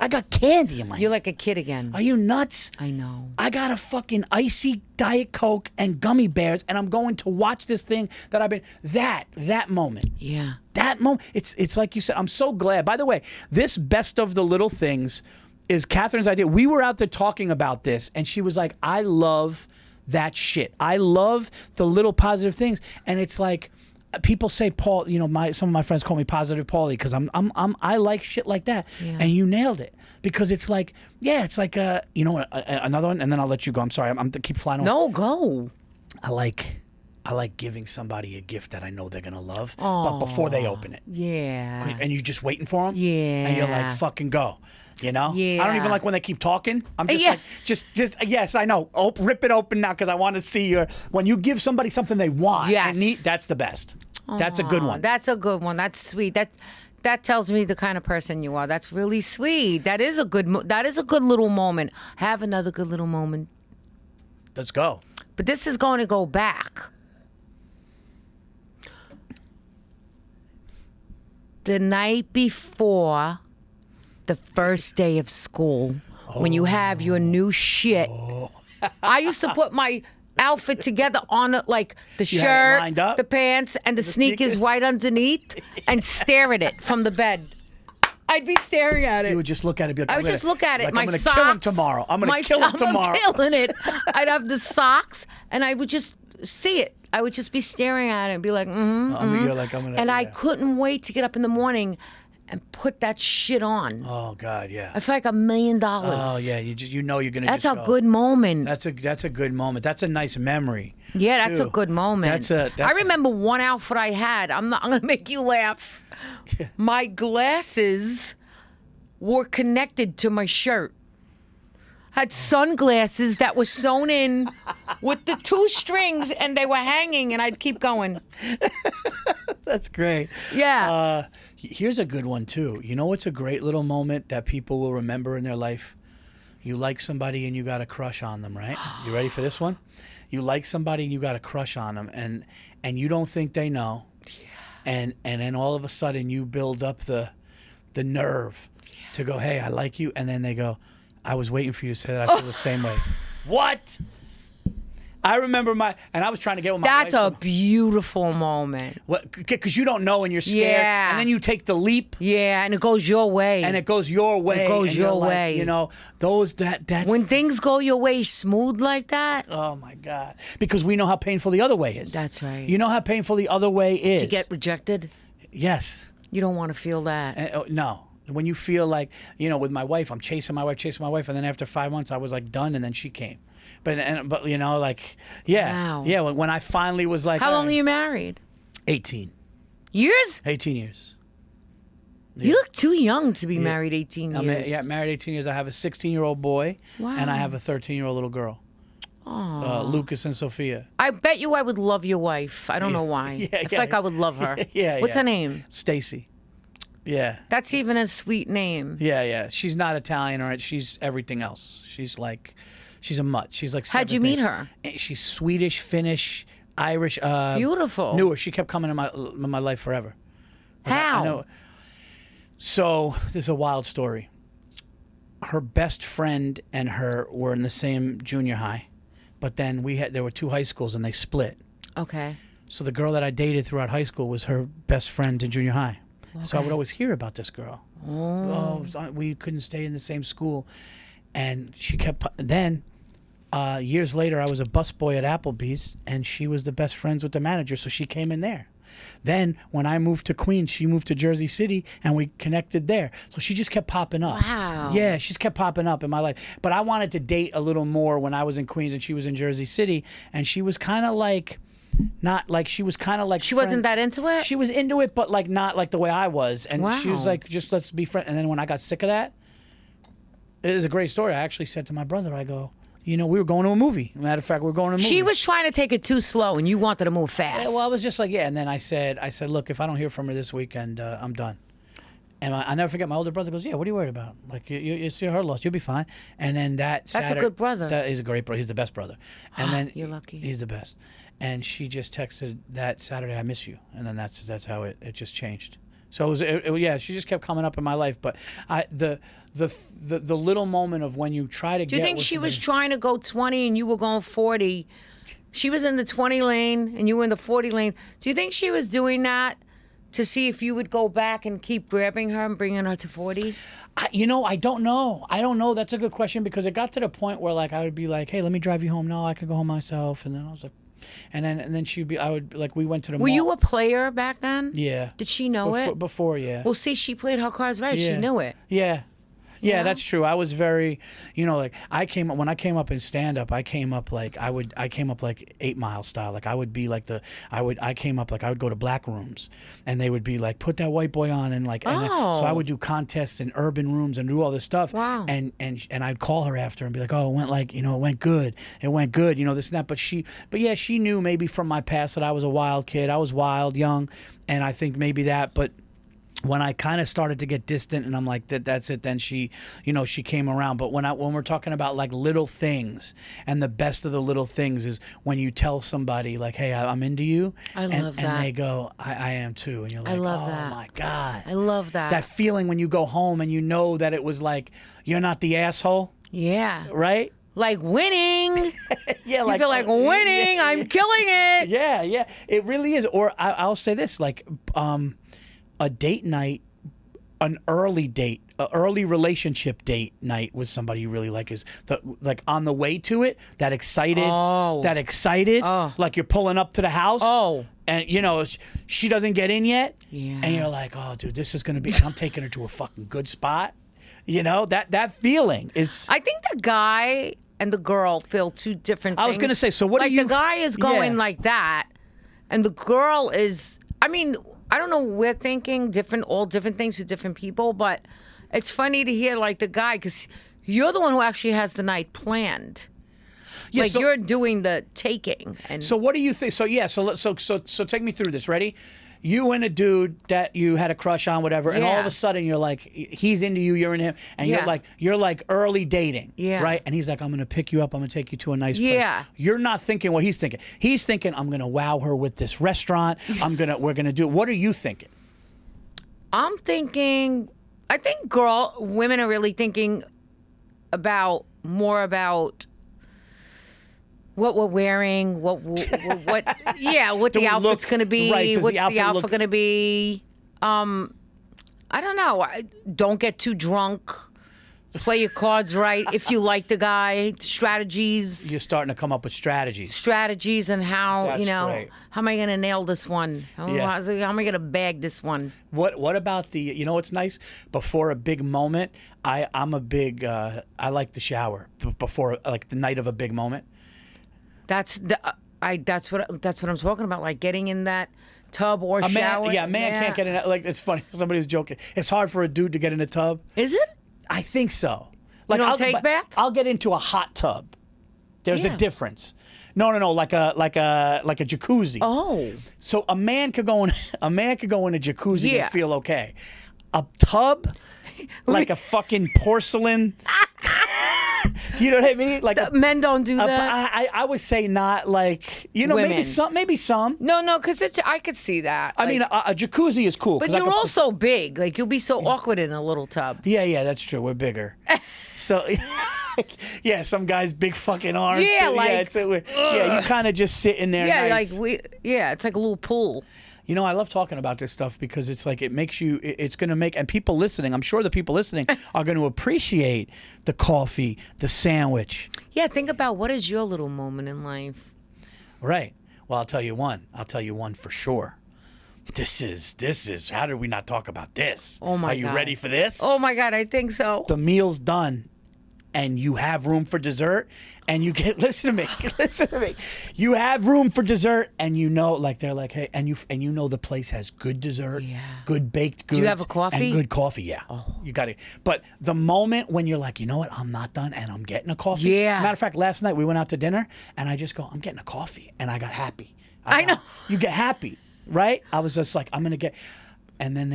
I got candy in my hand. You're like a kid again. Are you nuts? I know. I got a fucking icy Diet Coke and gummy bears, and I'm going to watch this thing that I've been. That moment. Yeah. That moment. It's like you said. I'm so glad. By the way, this best of the little things is Catherine's idea. We were out there talking about this, and she was like, I love that shit. I love the little positive things. And it's like, people say Paul. You know, some of my friends call me Positive Paulie because I like shit like that. Yeah. And you nailed it because it's like, yeah, it's like you know, another one, and then I'll let you go. I'm sorry, I'm keep flying. No, go. I like giving somebody a gift that I know they're gonna love, but before they open it. Yeah. And you're just waiting for them. Yeah. And you're like, fucking go. You know? Yeah. I don't even like when they keep talking. I'm just Yeah. like, just yes, I know. Rip it open now because I want to see when you give somebody something they want. Yes. And need, that's the best. That's a good one. That's a good one. That's sweet. That tells me the kind of person you are. That's really sweet. That is a good little moment. Have another good little moment. Let's go. But this is going to go back. The night before the first day of school, when you have your new shit. I used to put my outfit together on it, like the You had it shirt, lined up? the pants, and the sneakers right underneath, and stare at it from the bed. I'd be staring at it. You would just look at it and be like, I would just look at it. Like, my I'm going to socks. kill him tomorrow. I'm going to kill him tomorrow. I'm killing it. I'd have the socks, and I would just see it. I would just be staring at it and be like, You're like, I'm going to. and I couldn't wait to get up in the morning and put that shit on. Oh, God, yeah. I feel like $1 million. Oh, yeah. You know you're going to That's just a go. good moment. That's a good moment. That's a nice memory. Yeah, that's a too. good moment. I remember one outfit I had. I'm going to make you laugh. My glasses were connected to my shirt. Had sunglasses that were sewn in with the 2 strings, and they were hanging, and I'd keep going. That's great. Yeah. Here's a good one, too. You know what's a great little moment that people will remember in their life? You like somebody and you got a crush on them, right? You ready for this one? You like somebody and you got a crush on them, and you don't think they know. And then all of a sudden you build up the nerve to go, hey, I like you. And then they go, I was waiting for you to say that. I feel the same way. What? I remember and I was trying to get with my That's wife. a beautiful moment. Because you don't know and you're scared. Yeah. And then you take the leap. Yeah, and it goes your way. And it goes your way. It goes and you're your like, way. You know, that's... When things go your way smooth like that. Oh, my God. Because we know how painful the other way is. That's right. You know how painful the other way is. To get rejected? Yes. You don't want to feel that. No. When you feel like, you know, with my wife, I'm chasing my wife, and then after 5 months, I was like done, and then she came. But you know, like, yeah. Wow. Yeah, when I finally was like... How long are you married? 18. Years? 18 years. You look too young to be married 18 years. Yeah, married 18 years. I have a 16-year-old boy, and I have a 13-year-old little girl. Lucas and Sophia. I bet you I would love your wife. I don't know why. I feel like I would love her. What's her name? Stacy. Yeah. That's even a sweet name. Yeah. She's not Italian or she's everything else. She's a mutt. She's like. How'd you meet her? She's Swedish, Finnish, Irish. Beautiful. Knew her. She kept coming in my life forever. How? I know. So this is a wild story. Her best friend and her were in the same junior high, but then there were 2 high schools and they split. Okay. So the girl that I dated throughout high school was her best friend in junior high. Okay. So I would always hear about this girl. We couldn't stay in the same school. And she kept... Then, years later, I was a busboy at Applebee's, and she was the best friends with the manager, so she came in there. Then, when I moved to Queens, she moved to Jersey City, and we connected there. So she just kept popping up. Wow. Yeah, she's kept popping up in my life. But I wanted to date a little more when I was in Queens and she was in Jersey City, and she was kind of like... Not like she was kind of like she wasn't that into it. She was into it, but like not like the way I was. And Wow. she was like, just let's be friends. And then when I got sick of that, it is a great story. I actually said to my brother, I go, you know, we were going to a movie. Matter of fact, we were going to a movie. She was trying to take it too slow, and you wanted to move fast. Yeah, well, I was just like, yeah. And then I said, look, if I don't hear from her this weekend, I'm done. And I never forget, my older brother goes, yeah, what are you worried about? Like, it's her loss. You'll be fine. And then that's a good brother. That is a great brother. He's the best brother. And then You're lucky. He's the best. And she just texted that Saturday, I miss you. And then that's how it just changed. So it was, yeah, she just kept coming up in my life. But the little moment of when you try to get... Do you think she was trying to go 20 and you were going 40? She was in the 20 lane and you were in the 40 lane. Do you think she was doing that to see if you would go back and keep grabbing her and bringing her to 40? I don't know. I don't know. That's a good question because it got to the point where like I would be like, hey, let me drive you home. No, I could go home myself. And then I was like... And then she'd be, I would, like, we went to the Were mall. you a player back then? Yeah. Did she know it? Before, yeah. Well, see, she played her cards right. Yeah. She knew it. Yeah. Yeah, Yeah. that's true. I was very, like when I came up in stand up, I came up like 8 Mile style. Like I would be like I would go to black rooms and they would be like, put that white boy on, and like so I would do contests in urban rooms and do all this stuff. Wow. And I'd call her after and be like, oh, it went like, it went good. It went good, this and that. But yeah, she knew maybe from my past that I was a wild kid. I was wild, young, and I think maybe that, but when I kind of started to get distant and I'm like, that's it, then she came around. But when we're talking about like little things, and the best of the little things is when you tell somebody like, hey, I'm into you. I love that. And they go, I am too. And you're like, I love oh that. my God. I love that. That feeling when you go home and you know that it was like, you're not the asshole. Yeah. Right? Like winning. Yeah, You feel like winning. I'm killing it. Yeah, yeah. It really is. Or I'll say this, like, a date night, an early relationship date night with somebody you really like is like on the way to it, that excited, like you're pulling up to the house. Oh. And she doesn't get in yet. Yeah. And you're like, oh, dude, this is gonna be. And I'm taking her to a fucking good spot. That feeling is. I think the guy and the girl feel two different things. I was gonna say. So what like do you? The guy is going Yeah. like that, and the girl is. I mean, I don't know. We're thinking all different things with different people, but it's funny to hear like the guy, because you're the one who actually has the night planned. Yeah, like you're doing the taking. And So what do you think? So yeah, so take me through this. Ready? You and a dude that you had a crush on, whatever, and all of Yeah. a sudden you're like, he's into you, you're into him, and Yeah. you're like early dating, Yeah. right? And he's like, I'm gonna pick you up, I'm gonna take you to a nice Yeah. place. You're not thinking what he's thinking. He's thinking, I'm gonna wow her with this restaurant. We're gonna do. What are you thinking? I'm thinking. I think women are really thinking more about what we're wearing, what the we outfit's look going to be, right? Does what's the outfit look- going to be. I don't know. Don't get too drunk. Play your cards right. If you like the guy, strategies. You're starting to come up with strategies. Strategies and how, That's great. how am I going to nail this one? How am I going to bag this one? What about the? What's nice? Before a big moment, I'm a big. I like the shower before, like the night of a big moment. That's what I'm talking about. Like getting in that tub or A shower. man can't get in. Like, it's funny. Somebody was joking. It's hard for a dude to get in a tub. Is it? I think so. Like, don't take baths? I'll get into a hot tub. There's a Yeah. difference. No, like a jacuzzi. Oh. So a man could go in a jacuzzi Yeah. and feel okay. A tub, like a fucking porcelain. You know what I mean? Like Men don't do that. I would say not like Women. maybe some. No, because I could see that. I mean, a jacuzzi is cool. but 'cause I you're could- also big. Like you'll be so awkward in a little tub. Yeah, that's true. We're bigger. So, yeah, some guy's big fucking arms. Yeah, like, you kind of just sit in there. Yeah, nice. it's like a little pool. I love talking about this stuff because it's like it makes you. It's going to make, and people listening. I'm sure the people listening are going to appreciate the coffee, the sandwich. Yeah, think about what is your little moment in life. Right. Well, I'll tell you one. I'll tell you one for sure. This is. How did we not talk about this? Oh my Are you God. ready for this? Oh my God, I think so. The meal's done, and you have room for dessert, and you get. Listen to me. You have room for dessert, and like they're like, hey, and you know the place has good dessert, good baked goods. Do you have a coffee? And good coffee, yeah. Oh. You got it. But the moment when you're like, you know what, I'm not done, and I'm getting a coffee. Yeah. Matter of fact, last night we went out to dinner, and I just go, I'm getting a coffee, and I got happy. I know. You get happy, right? I was just like, I'm gonna get. And then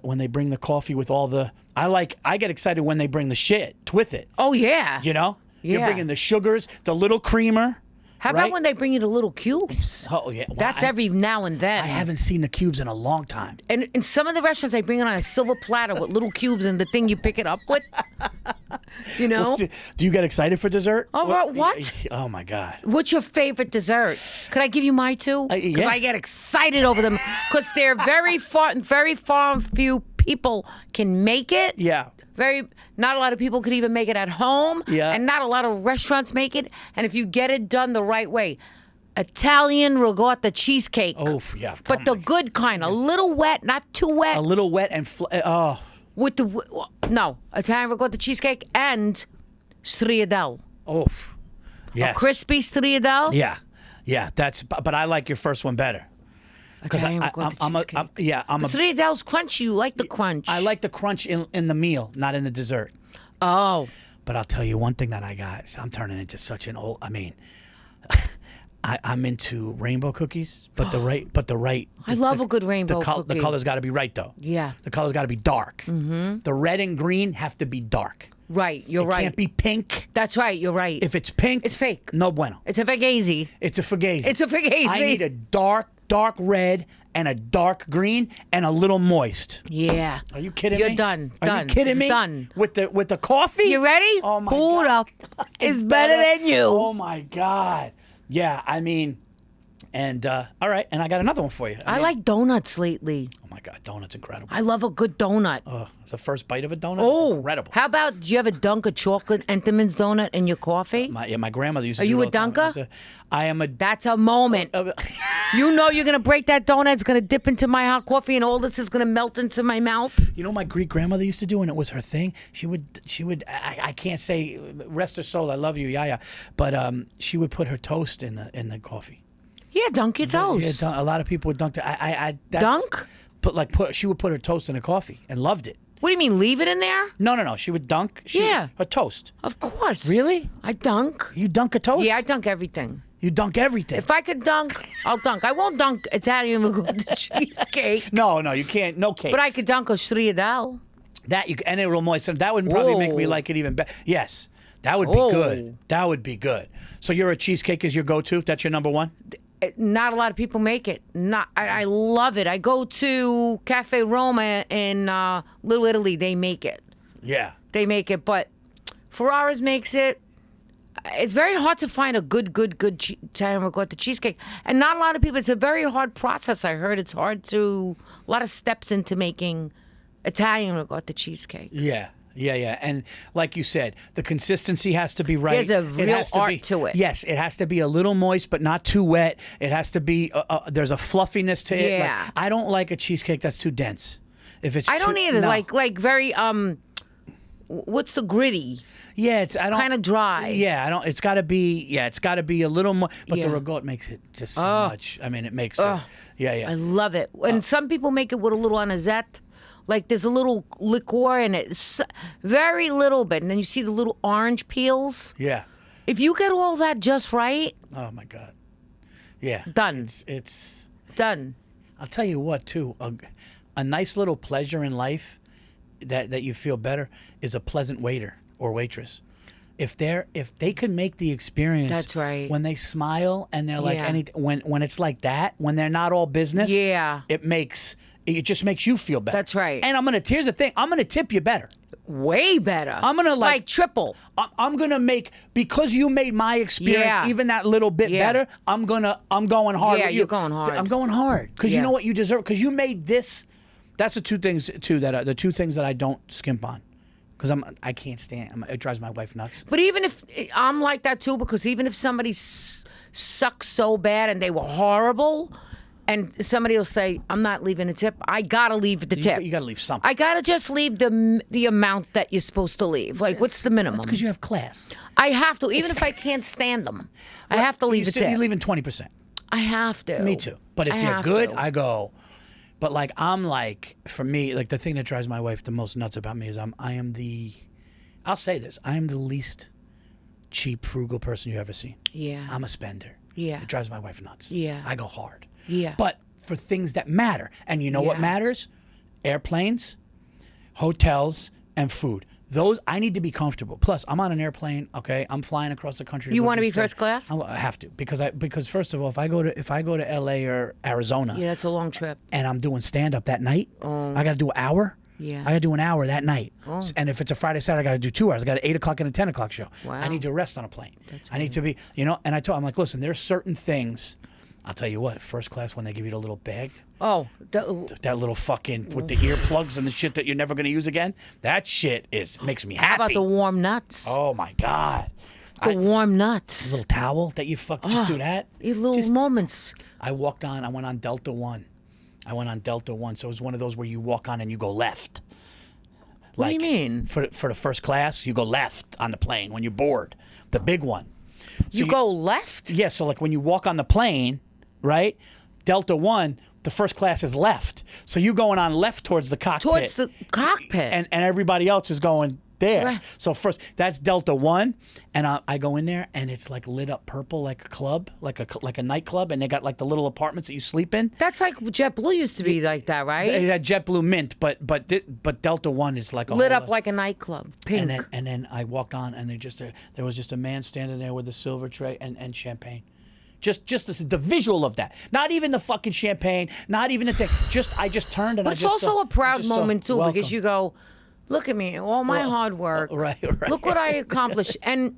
when they bring the coffee with all the, I get excited when they bring the shit with it. Oh yeah. You're Yeah. bringing the sugars, the little creamer. How right? about when they bring you the little cubes? Oh yeah, well, That's every now and then. I haven't seen the cubes in a long time. And in some of the restaurants, they bring it on a silver platter with little cubes and the thing you pick it up with. You know? Do you get excited for dessert? Oh, what? Oh my God. What's your favorite dessert? Could I give you my two? Because yeah. I get excited over them because they're very far and few people can make it. Yeah. Not a lot of people could even make it at home. Yeah. And not a lot of restaurants make it. And if you get it done the right way, Italian ricotta cheesecake. Oh, yeah. But the good kind, a little wet, not too wet. A little wet and With the no Italian ricotta cheesecake and striadelle. oh, yes. A crispy striadelle. Yeah, yeah. But I like your first one better. Because Italian ricotta cheesecake. I'm a. Striadelle's crunchy. You like the crunch. I like the crunch in the meal, not in the dessert. Oh. But I'll tell you one thing that I got. I'm turning into such an old. I mean, I'm into rainbow cookies, but the right. I love a good rainbow cookie. The color's got to be right though. Yeah. The color's got to be dark. Mm-hmm. The red and green have to be dark. Right, you're right. It can't be pink. That's right, you're right. If it's pink, it's fake. No bueno. It's a fugazi. It's a fugazi. It's a fugazi. I need a dark red and a dark green and a little moist. Yeah. Are you kidding You're me? done. Are Done. you kidding It's me? done. With the coffee? You ready? Oh my Hold God. up. It's better than you. Oh my God. Yeah, I mean, and all right, and I got another one for you. I mean, like donuts lately. Oh my God, donut's incredible. I love a good donut. The first bite of a donut is incredible. How about, do you ever dunk a chocolate Entenmann's donut in your coffee? My grandmother used to Are do you it a all the time. dunker? I am a. That's a moment. You know you're going to break that donut. It's going to dip into my hot coffee and all this is going to melt into my mouth. You know, my Greek grandmother used to do, and it was her thing. She would. I can't say rest her soul. I love you, Yaya, but she would put her toast in the coffee. Yeah, dunk your toast. Yeah, a lot of people would dunk. Dunk? She would put her toast in her coffee and loved it. What do you mean, leave it in there? No. She would dunk. Yeah. Her toast. Of course. Really? I dunk. You dunk a toast? Yeah, I dunk everything. You dunk everything. If I could dunk, I'll dunk. I won't dunk Italian ricotta cheesecake. No, you can't. No cake. But I could dunk a striadelle. And it will moisten. That would probably make me Whoa. like it even better. Yes, that would be good. That would be good. So your cheesecake is your go-to? That's your number one? Not a lot of people make it. I love it. I go to Cafe Roma in Little Italy. They make it. Yeah. They make it, but Ferrara's makes it. It's very hard to find a good Italian ricotta cheesecake, and not a lot of people. It's a very hard process. I heard it's hard to a lot of steps into making Italian ricotta cheesecake. Yeah. And like you said, the consistency has to be right. There's a real art to it. Yes, it has to be a little moist, but not too wet. It has to be. There's a fluffiness to it. Yeah. Like, I don't like a cheesecake that's too dense. If it's I don't too, either. no. Like very what's the gritty? Yeah, it's I don't Kind of dry. Yeah, I don't. It's got to be. Yeah, it's got to be a little more. But the Yeah. ricotta makes it just so much. I mean, it makes it. Yeah. I love it. And some people make it with a little anisette. Like there's a little liqueur in it, very little bit, and then you see the little orange peels. Yeah. If you get all that just right, Oh my God. Yeah. Done. It's. done. I'll tell you what, too. A nice little pleasure in life that you feel better is a pleasant waiter or waitress. If they can make the experience, That's right. when they smile and they're like Yeah. when it's like that, when they're not all business, Yeah. it just makes you feel better. That's right. And here's the thing, I'm gonna tip you better. Way better. I'm gonna like triple. I'm gonna make, because you made my experience Yeah. even that little bit Yeah. better. I'm going hard. Yeah, with you. you're going hard. I'm going hard because you Yeah. know what you deserve. Because you made this. That's the two things too the two things that I don't skimp on. Because I can't stand. It drives my wife nuts. But even if I'm like that too, because even if somebody sucks so bad and they were horrible, and somebody will say, "I'm not leaving a tip," I gotta leave the tip. You got to leave something. I gotta just leave the amount that you're supposed to leave. Like, what's the minimum? Because you have class. I have to, even if I can't stand them. I have to leave a tip. You're leaving 20%. I have to. Me too. But if I you're have good, to. I go. But like for me, like the thing that drives my wife the most nuts about me is I'll say this, I am the least cheap, frugal person you ever seen. Yeah. I'm a spender. Yeah. It drives my wife nuts. Yeah. I go hard. Yeah. But for things that matter, and you know what Yeah. matters? Airplanes, hotels, and food. Those, I need to be comfortable. Plus, I'm on an airplane. Okay, I'm flying across the country. You go want to do be stuff. first class? I have to because first of all, if I go to LA or Arizona, Yeah, that's a long trip. and I'm doing stand up that night, I got to do an hour. Yeah. I got to do an hour that night. And if it's a Friday, Saturday, I got to do 2 hours. I got an 8 o'clock and a 10 o'clock show. Wow. I need to rest on a plane. I need to be, and I'm like, listen, there's certain things. I'll tell you what, first class, when they give you the little bag, Oh, that little fucking, with the earplugs and the shit that you're never going to use again, that shit makes me happy. how about the warm nuts? Oh my God. The warm nuts. little towel that you fuck just do that. Little moments. I went on Delta One. So it was one of those where you walk on and you go left. What do you mean? For the first class, you go left on the plane when you're bored. The big one. So you go left? Yeah, so like when you walk on the plane, right? Delta One, the first class is left. So you going on left towards the cockpit. Towards the cockpit. And everybody else is going there. Right. So first, that's Delta One, and I go in there, and it's like lit up purple, like a club, like a nightclub, and they got like the little apartments that you sleep in. That's like JetBlue used to be like that, right? They had JetBlue Mint, but Delta One is like a lit whole, up like a nightclub, pink. And then I walked on, and there was just a man standing there with a silver tray and champagne. Just the visual of that. Not even the fucking champagne. Not even the thing. I just turned and but I it's just also saw, a proud I moment too, welcome. because you go, look at me, all my hard work. Right. Look what I accomplished. And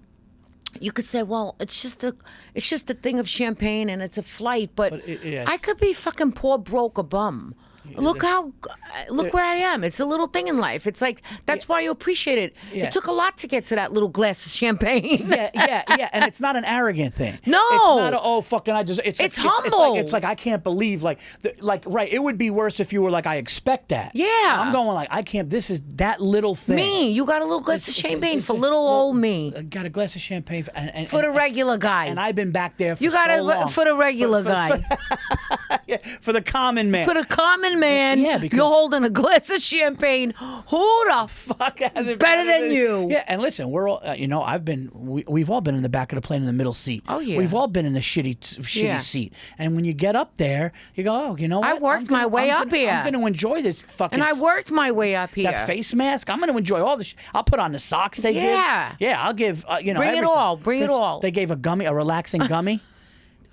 you could say, well, it's just a thing of champagne and it's a flight, but yes. I could be fucking poor, broke, a bum. Look where I am. It's a little thing in life. It's like that's why you appreciate it. Yeah. It took a lot to get to that little glass of champagne. yeah, and it's not an arrogant thing. No, it's not fucking I just. It's humble. It's like I can't believe like right. It would be worse if you were like I expect that. Yeah, I'm going like I can't. This is that little thing. Me, you got a little glass of champagne for little old me. Got a glass of champagne for the regular guy. And I've been back there. For you got so long. for the regular guy. For the common man. For the common man. Yeah, because you're holding a glass of champagne. Who the fuck has it better than you? Yeah, and listen, we're all we've all been in the back of the plane in the middle seat. Oh yeah, we've all been in the shitty seat. And when you get up there, you go, oh, you know what? I worked my way up here. I'm going to enjoy this fucking. And I worked my way up here. That face mask. I'm going to enjoy all this. I'll put on the socks they give. Yeah, I'll give. Bring it all. Bring it all. They gave a relaxing gummy.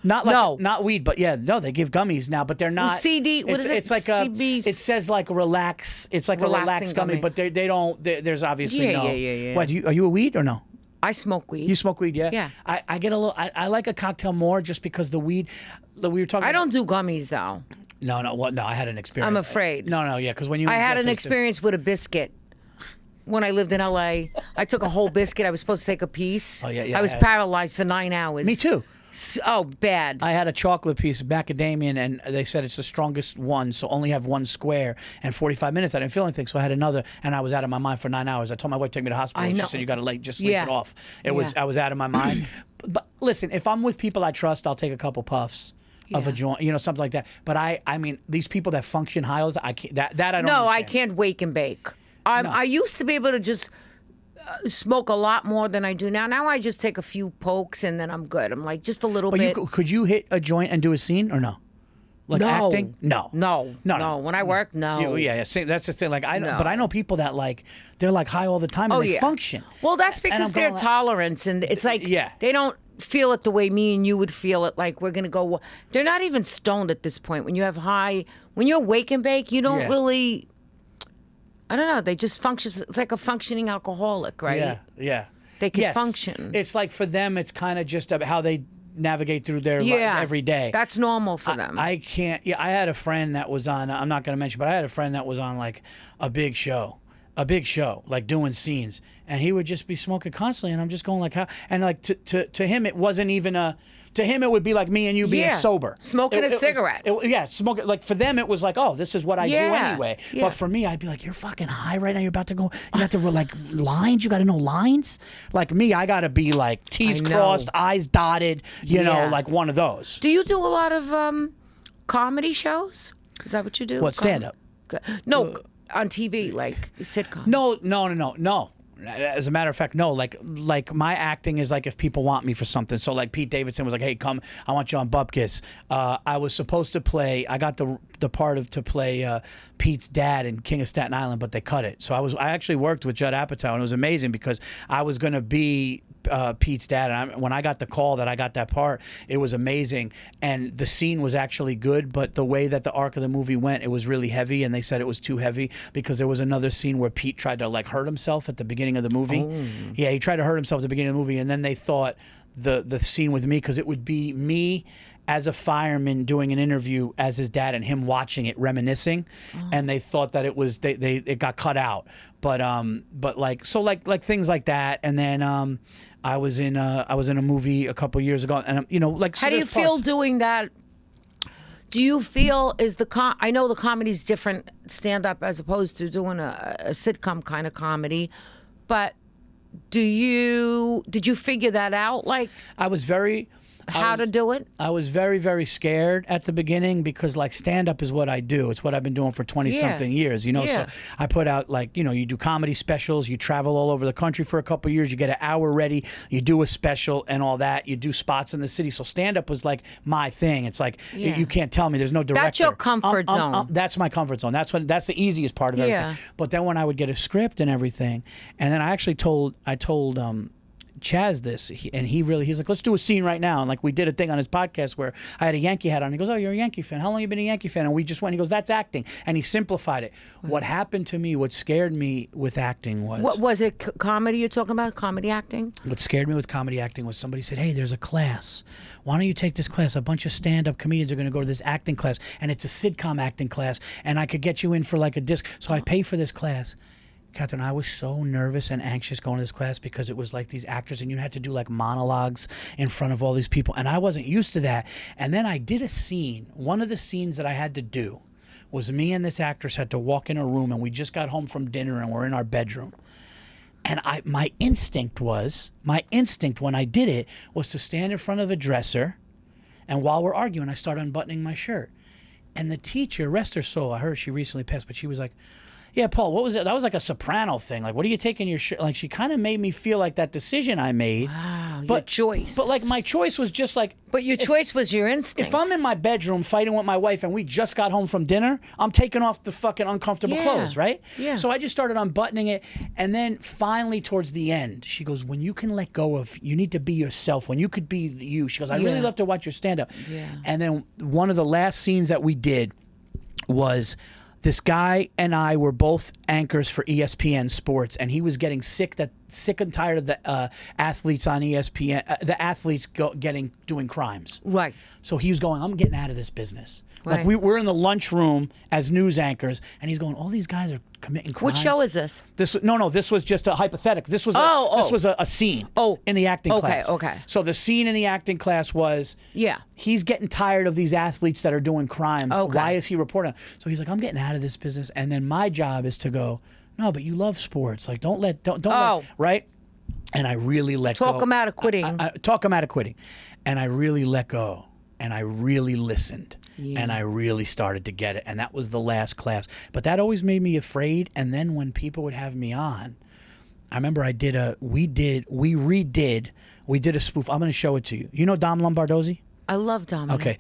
Not weed, but they give gummies now, but they're not. Well, CD, what is it? It's like CB. it says like relax. It's like a relaxed gummy, but they don't. There's obviously no. Yeah. What? Are you a weed or no? I smoke weed. You smoke weed, yeah. Yeah. I get a little. I like a cocktail more just because the weed. We were talking. I don't do gummies though. No. No, I had an experience. I'm afraid. No, yeah, because when you. I had an experience with a biscuit. When I lived in LA, I took a whole biscuit. I was supposed to take a piece. Oh yeah. I was paralyzed for 9 hours. Me too. Oh, bad. I had a chocolate piece of macadamia, and they said it's the strongest one, so only have one square. And 45 minutes, I didn't feel anything, so I had another, and I was out of my mind for 9 hours. I told my wife to take me to the hospital. I know. She said, you got to just sleep it off. I was out of my mind. But listen, if I'm with people I trust, I'll take a couple puffs of a joint, something like that. But I mean, these people that function high all the time, I can't, that I don't No, understand. I can't wake and bake. I used to be able to just smoke a lot more than I do now. Now I just take a few pokes and then I'm good. I'm like just a little bit. Could you hit a joint and do a scene or no? Like acting? No. When I work, no. Yeah. See, that's the thing. Like but I know people that they're like high all the time and they function. Well, that's because their tolerance and it's like they don't feel it the way me and you would feel it. Like we're gonna go. They're not even stoned at this point. When you have when you're wake and bake, you don't really. I don't know. They just function. It's like a functioning alcoholic, right? Yeah. They can function. It's like for them, it's kind of just how they navigate through their life every day. That's normal for them. I can't. Yeah, I had a friend that was on. I'm not going to mention, but I had a friend that was on like a big show, like doing scenes, and he would just be smoking constantly, and I'm just going like how, and like to him, it wasn't even a. To him, it would be like me and you being sober. Smoking a cigarette. Smoking. Like for them, it was like, oh, this is what I do anyway. Yeah. But for me, I'd be like, you're fucking high right now. You're about to go. You got to like lines. You got to know lines. Like me, I got to be like T's crossed, I's dotted. You know, like one of those. Do you do a lot of comedy shows? Is that what you do? What stand up? No, on TV, like sitcom. No. As a matter of fact, no. Like my acting is like if people want me for something. So like Pete Davidson was like, "Hey, come, I want you on Bupkis." I was supposed to play. I got the part to play Pete's dad in King of Staten Island, but they cut it. So I actually worked with Judd Apatow, and it was amazing because I was going to be Pete's dad. And when I got the call that I got that part, it was amazing. And the scene was actually good, but the way that the arc of the movie went, it was really heavy. And they said it was too heavy because there was another scene where Pete tried to like hurt himself at the beginning of the movie. Oh. Yeah, he tried to hurt himself at the beginning of the movie. And then they thought the scene with me, because it would be me as a fireman doing an interview as his dad and him watching it, reminiscing, and they thought that it was it got cut out. But like things like that, and then I was in a movie a couple years ago, and like. How do you feel doing that? Do you feel I know the comedy's different stand up as opposed to doing a sitcom kind of comedy, but did you figure that out? Like I was very. How to do it? I was very, very scared at the beginning because, like, stand-up is what I do. It's what I've been doing for 20-something years, So I put out, like, you do comedy specials. You travel all over the country for a couple of years. You get an hour ready. You do a special and all that. You do spots in the city. So stand-up was, like, my thing. It's like, you can't tell me. There's no director. That's your comfort zone. That's my comfort zone. That's the easiest part of everything. But then when I would get a script and everything, and then I actually told Chaz this, he's like, let's do a scene right now. And like we did a thing on his podcast where I had a Yankee hat on. He goes, oh, you're a Yankee fan. How long have you been a Yankee fan? And we just went, he goes, that's acting. And he simplified it. What happened to me, what scared me with acting was... What was it, comedy you're talking about? Comedy acting? What scared me with comedy acting was somebody said, hey, there's a class. Why don't you take this class? A bunch of stand-up comedians are going to go to this acting class, and it's a sitcom acting class, and I could get you in for like a disc. So I pay for this class. Katherine, I was so nervous and anxious going to this class because it was like these actors and you had to do like monologues in front of all these people. And I wasn't used to that. And then I did a scene. One of the scenes that I had to do was me and this actress had to walk in a room and we just got home from dinner and we're in our bedroom. And my instinct when I did it was to stand in front of a dresser and while we're arguing, I start unbuttoning my shirt. And the teacher, rest her soul, I heard she recently passed, but she was like, yeah, Paul, what was it? That was like a soprano thing. Like, what are you taking your shirt? Like, she kind of made me feel like that decision I made. Wow, your choice. But, like, my choice was just like... But your choice was your instinct. If I'm in my bedroom fighting with my wife and we just got home from dinner, I'm taking off the fucking uncomfortable clothes, right? Yeah. So I just started unbuttoning it. And then finally, towards the end, she goes, when you can let go of... You need to be yourself. When you could be you. She goes, I really love to watch your stand-up. Yeah. And then one of the last scenes that we did was... This guy and I were both anchors for ESPN Sports, and he was getting sick and tired of the athletes on ESPN, the athletes doing crimes. Right. So he was going, I'm getting out of this business. Right. Like we're in the lunchroom as news anchors, and he's going, all these guys are committing crimes. What show is this? This was just a hypothetical. This was a scene. In the acting class. Okay. So the scene in the acting class was he's getting tired of these athletes that are doing crimes. Okay. Why is he reporting? So he's like, I'm getting out of this business, and then my job is to go, no, but you love sports. Like don't let right. And I really let go. Talk him out of quitting. Talk him out of quitting, and I really let go. And I really listened, and I really started to get it. And that was the last class. But that always made me afraid. And then when people would have me on, I remember we redid a spoof. I'm going to show it to you. You know Dom Lombardozzi? I love Dom. Okay.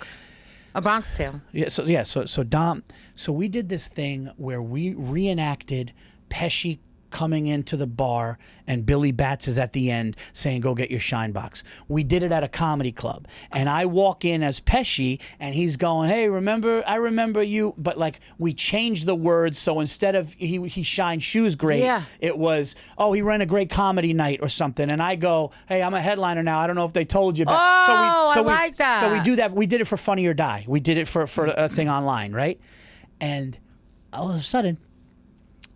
A Bronx Tale. So Dom. So we did this thing where we reenacted Pesci coming into the bar and Billy Batts is at the end saying, go get your shine box. We did it at a comedy club. And I walk in as Pesci and he's going, hey, I remember you. But like we changed the words. So instead of he shined shoes great, it was, oh, he ran a great comedy night or something. And I go, hey, I'm a headliner now. I don't know if they told you. But I like that. So we do that. We did it for Funny or Die. We did it for a thing online, right? And all of a sudden,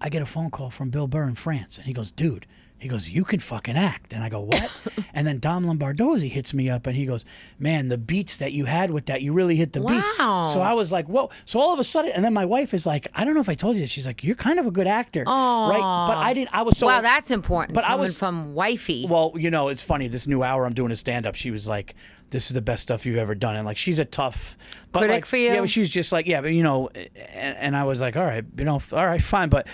I get a phone call from Bill Burr in France, and he goes, dude, you can fucking act. And I go, what? And then Dom Lombardozzi hits me up, and he goes, man, the beats that you had with that, you really hit the beats. So I was like, whoa. So all of a sudden, and then my wife is like, I don't know if I told you this. She's like, you're kind of a good actor. Right? But I didn't, I was so. Wow, that's important. But I was from wifey. Well, it's funny. This new hour I'm doing a stand-up, she was like, this is the best stuff you've ever done. And like, she's a tough critic for you. Yeah, but she's just like, yeah, but and I was like, all right, all right, fine. But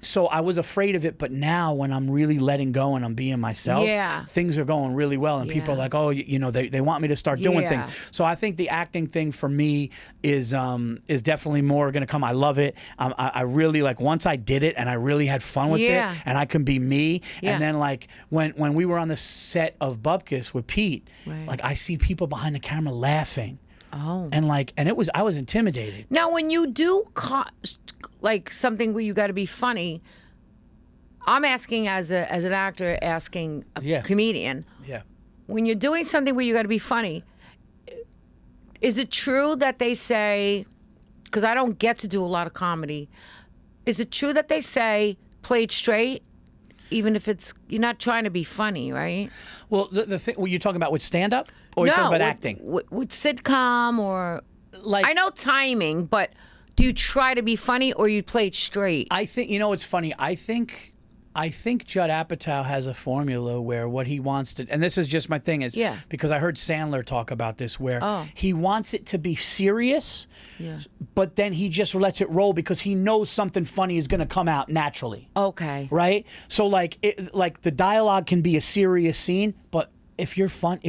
so I was afraid of it. But now when I'm really letting go and I'm being myself, things are going really well. And people are like, oh, they want me to start doing things. So I think the acting thing for me is definitely more going to come. I love it. I really like once I did it and I really had fun with it and I can be me. And then like when we were on the set of Bupkis with Pete, like I see people behind the camera laughing. Oh. And I was intimidated. Now, when you do like something where you got to be funny, I'm asking as an actor, asking a comedian. Yeah. When you're doing something where you got to be funny, is it true that they say, because I don't get to do a lot of comedy, is it true that they say play it straight? even if you're not trying to be funny, right? Well, the thing, were you talking about with stand-up? Or you talking about acting? With sitcom or... Like, I know timing, but do you try to be funny or you play it straight? I think, it's funny. I think Judd Apatow has a formula where what he wants to, and this is just my thing, is because I heard Sandler talk about this, where he wants it to be serious, but then he just lets it roll because he knows something funny is going to come out naturally. Okay. Right? So like the dialogue can be a serious scene, but if you're something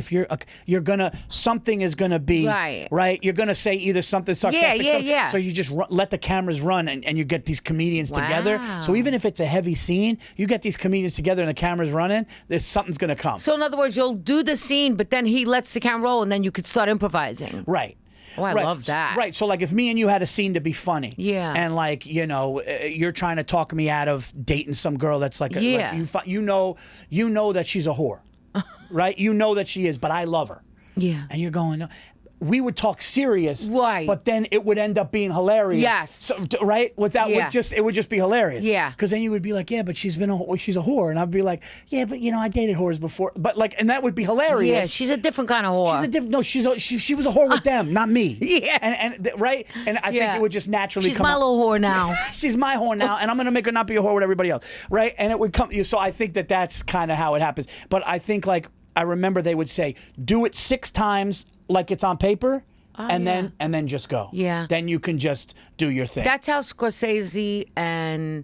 is gonna be right. You're gonna say either something sarcastic, so you just let the cameras run, and you get these comedians together. So even if it's a heavy scene, you get these comedians together and the cameras running. There's something's gonna come. So in other words, you'll do the scene, but then he lets the camera roll, and then you could start improvising. Right. Oh, I love that. Right. So like if me and you had a scene to be funny, and like you're trying to talk me out of dating some girl that's like, like you know that she's a whore. Right? You know that she is, but I love her. Yeah. And you're going, we would talk serious. Right. But then it would end up being hilarious. Yes. So, right? It would just be hilarious. Yeah. Because then you would be like, yeah, but she's a whore. And I'd be like, yeah, but I dated whores before. But like, and that would be hilarious. Yeah, she's a different kind of whore. She was a whore with them, not me. Yeah. And right? And I think it would just naturally come out. She's my little whore now. She's my whore now, and I'm going to make her not be a whore with everybody else. Right? And it would come, so I think that's kind of how it happens. But I think I remember they would say, do it 6 times like it's on paper, and then just go. Yeah. Then you can just do your thing. That's how Scorsese and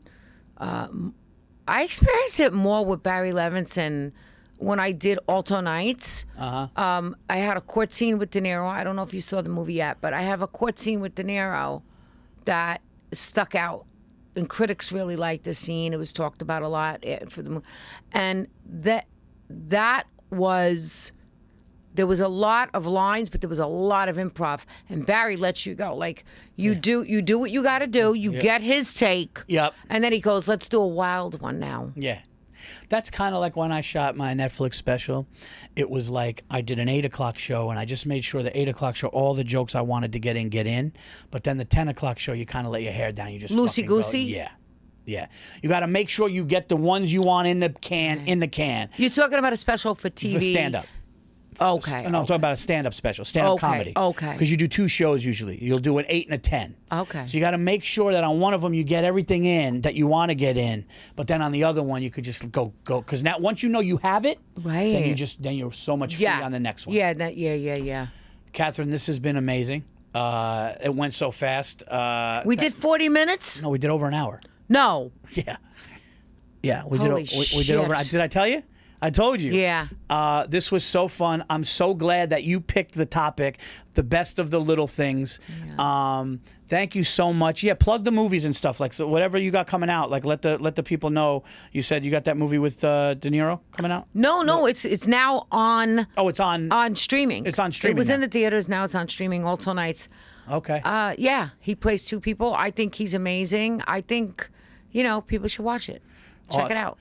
I experienced it more with Barry Levinson when I did Alto Nights. I had a court scene with De Niro. I don't know if you saw the movie yet, but I have a court scene with De Niro that stuck out. And critics really liked the scene. It was talked about a lot for the movie. And that was, there was a lot of lines, but there was a lot of improv. And Barry lets you go. Like, you do what you got to do. You get his take. Yep. And then he goes, let's do a wild one now. Yeah. That's kind of like when I shot my Netflix special. It was like I did an 8 o'clock show, and I just made sure the 8 o'clock show, all the jokes I wanted to get in. But then the 10 o'clock show, you kind of let your hair down. You just loosey-goosey? Yeah. Yeah. You got to make sure you get the ones you want in the can. You're talking about a special for TV? For stand-up. Okay. No, I'm talking about a stand-up special, stand-up comedy. Okay. Because you do 2 shows usually. You'll do an 8 and a 10. Okay. So you got to make sure that on one of them you get everything in that you want to get in, but then on the other one you could just go. Because now once you know you have it, right? Then you're so much free on the next one. Yeah. Katherine, this has been amazing. It went so fast. We did 40 minutes? No, we did over an hour. No. Yeah. We did over. Did I tell you? I told you. Yeah. This was so fun. I'm so glad that you picked the topic, the best of the little things. Yeah. Thank you so much. Yeah, plug the movies and stuff. Like, so whatever you got coming out, like let the people know. You said you got that movie with De Niro coming out? No, it's now on. Oh, it's on streaming. It's on streaming. It was in the theaters. Now it's on streaming. Alto Nights. Okay. Yeah, he plays 2 people. I think he's amazing. I think people should watch it. Check it out.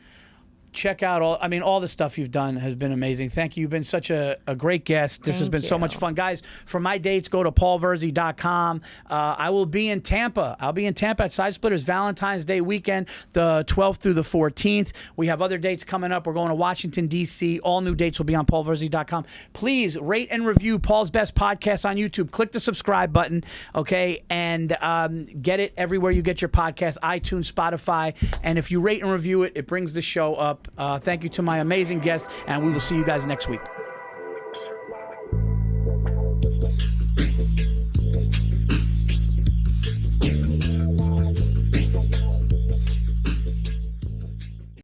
Check out all the stuff you've done has been amazing. Thank you. You've been such a great guest. This has been so much fun. Guys, for my dates, go to paulvirzi.com. I will be in Tampa. I'll be in Tampa at Side Splitters Valentine's Day weekend, the 12th through the 14th. We have other dates coming up. We're going to Washington, D.C. All new dates will be on paulvirzi.com. Please rate and review Paul's Best Podcast on YouTube. Click the subscribe button, okay? And get it everywhere you get your podcast, iTunes, Spotify. And if you rate and review it, it brings the show up. Thank you to my amazing guests, and we will see you guys next week.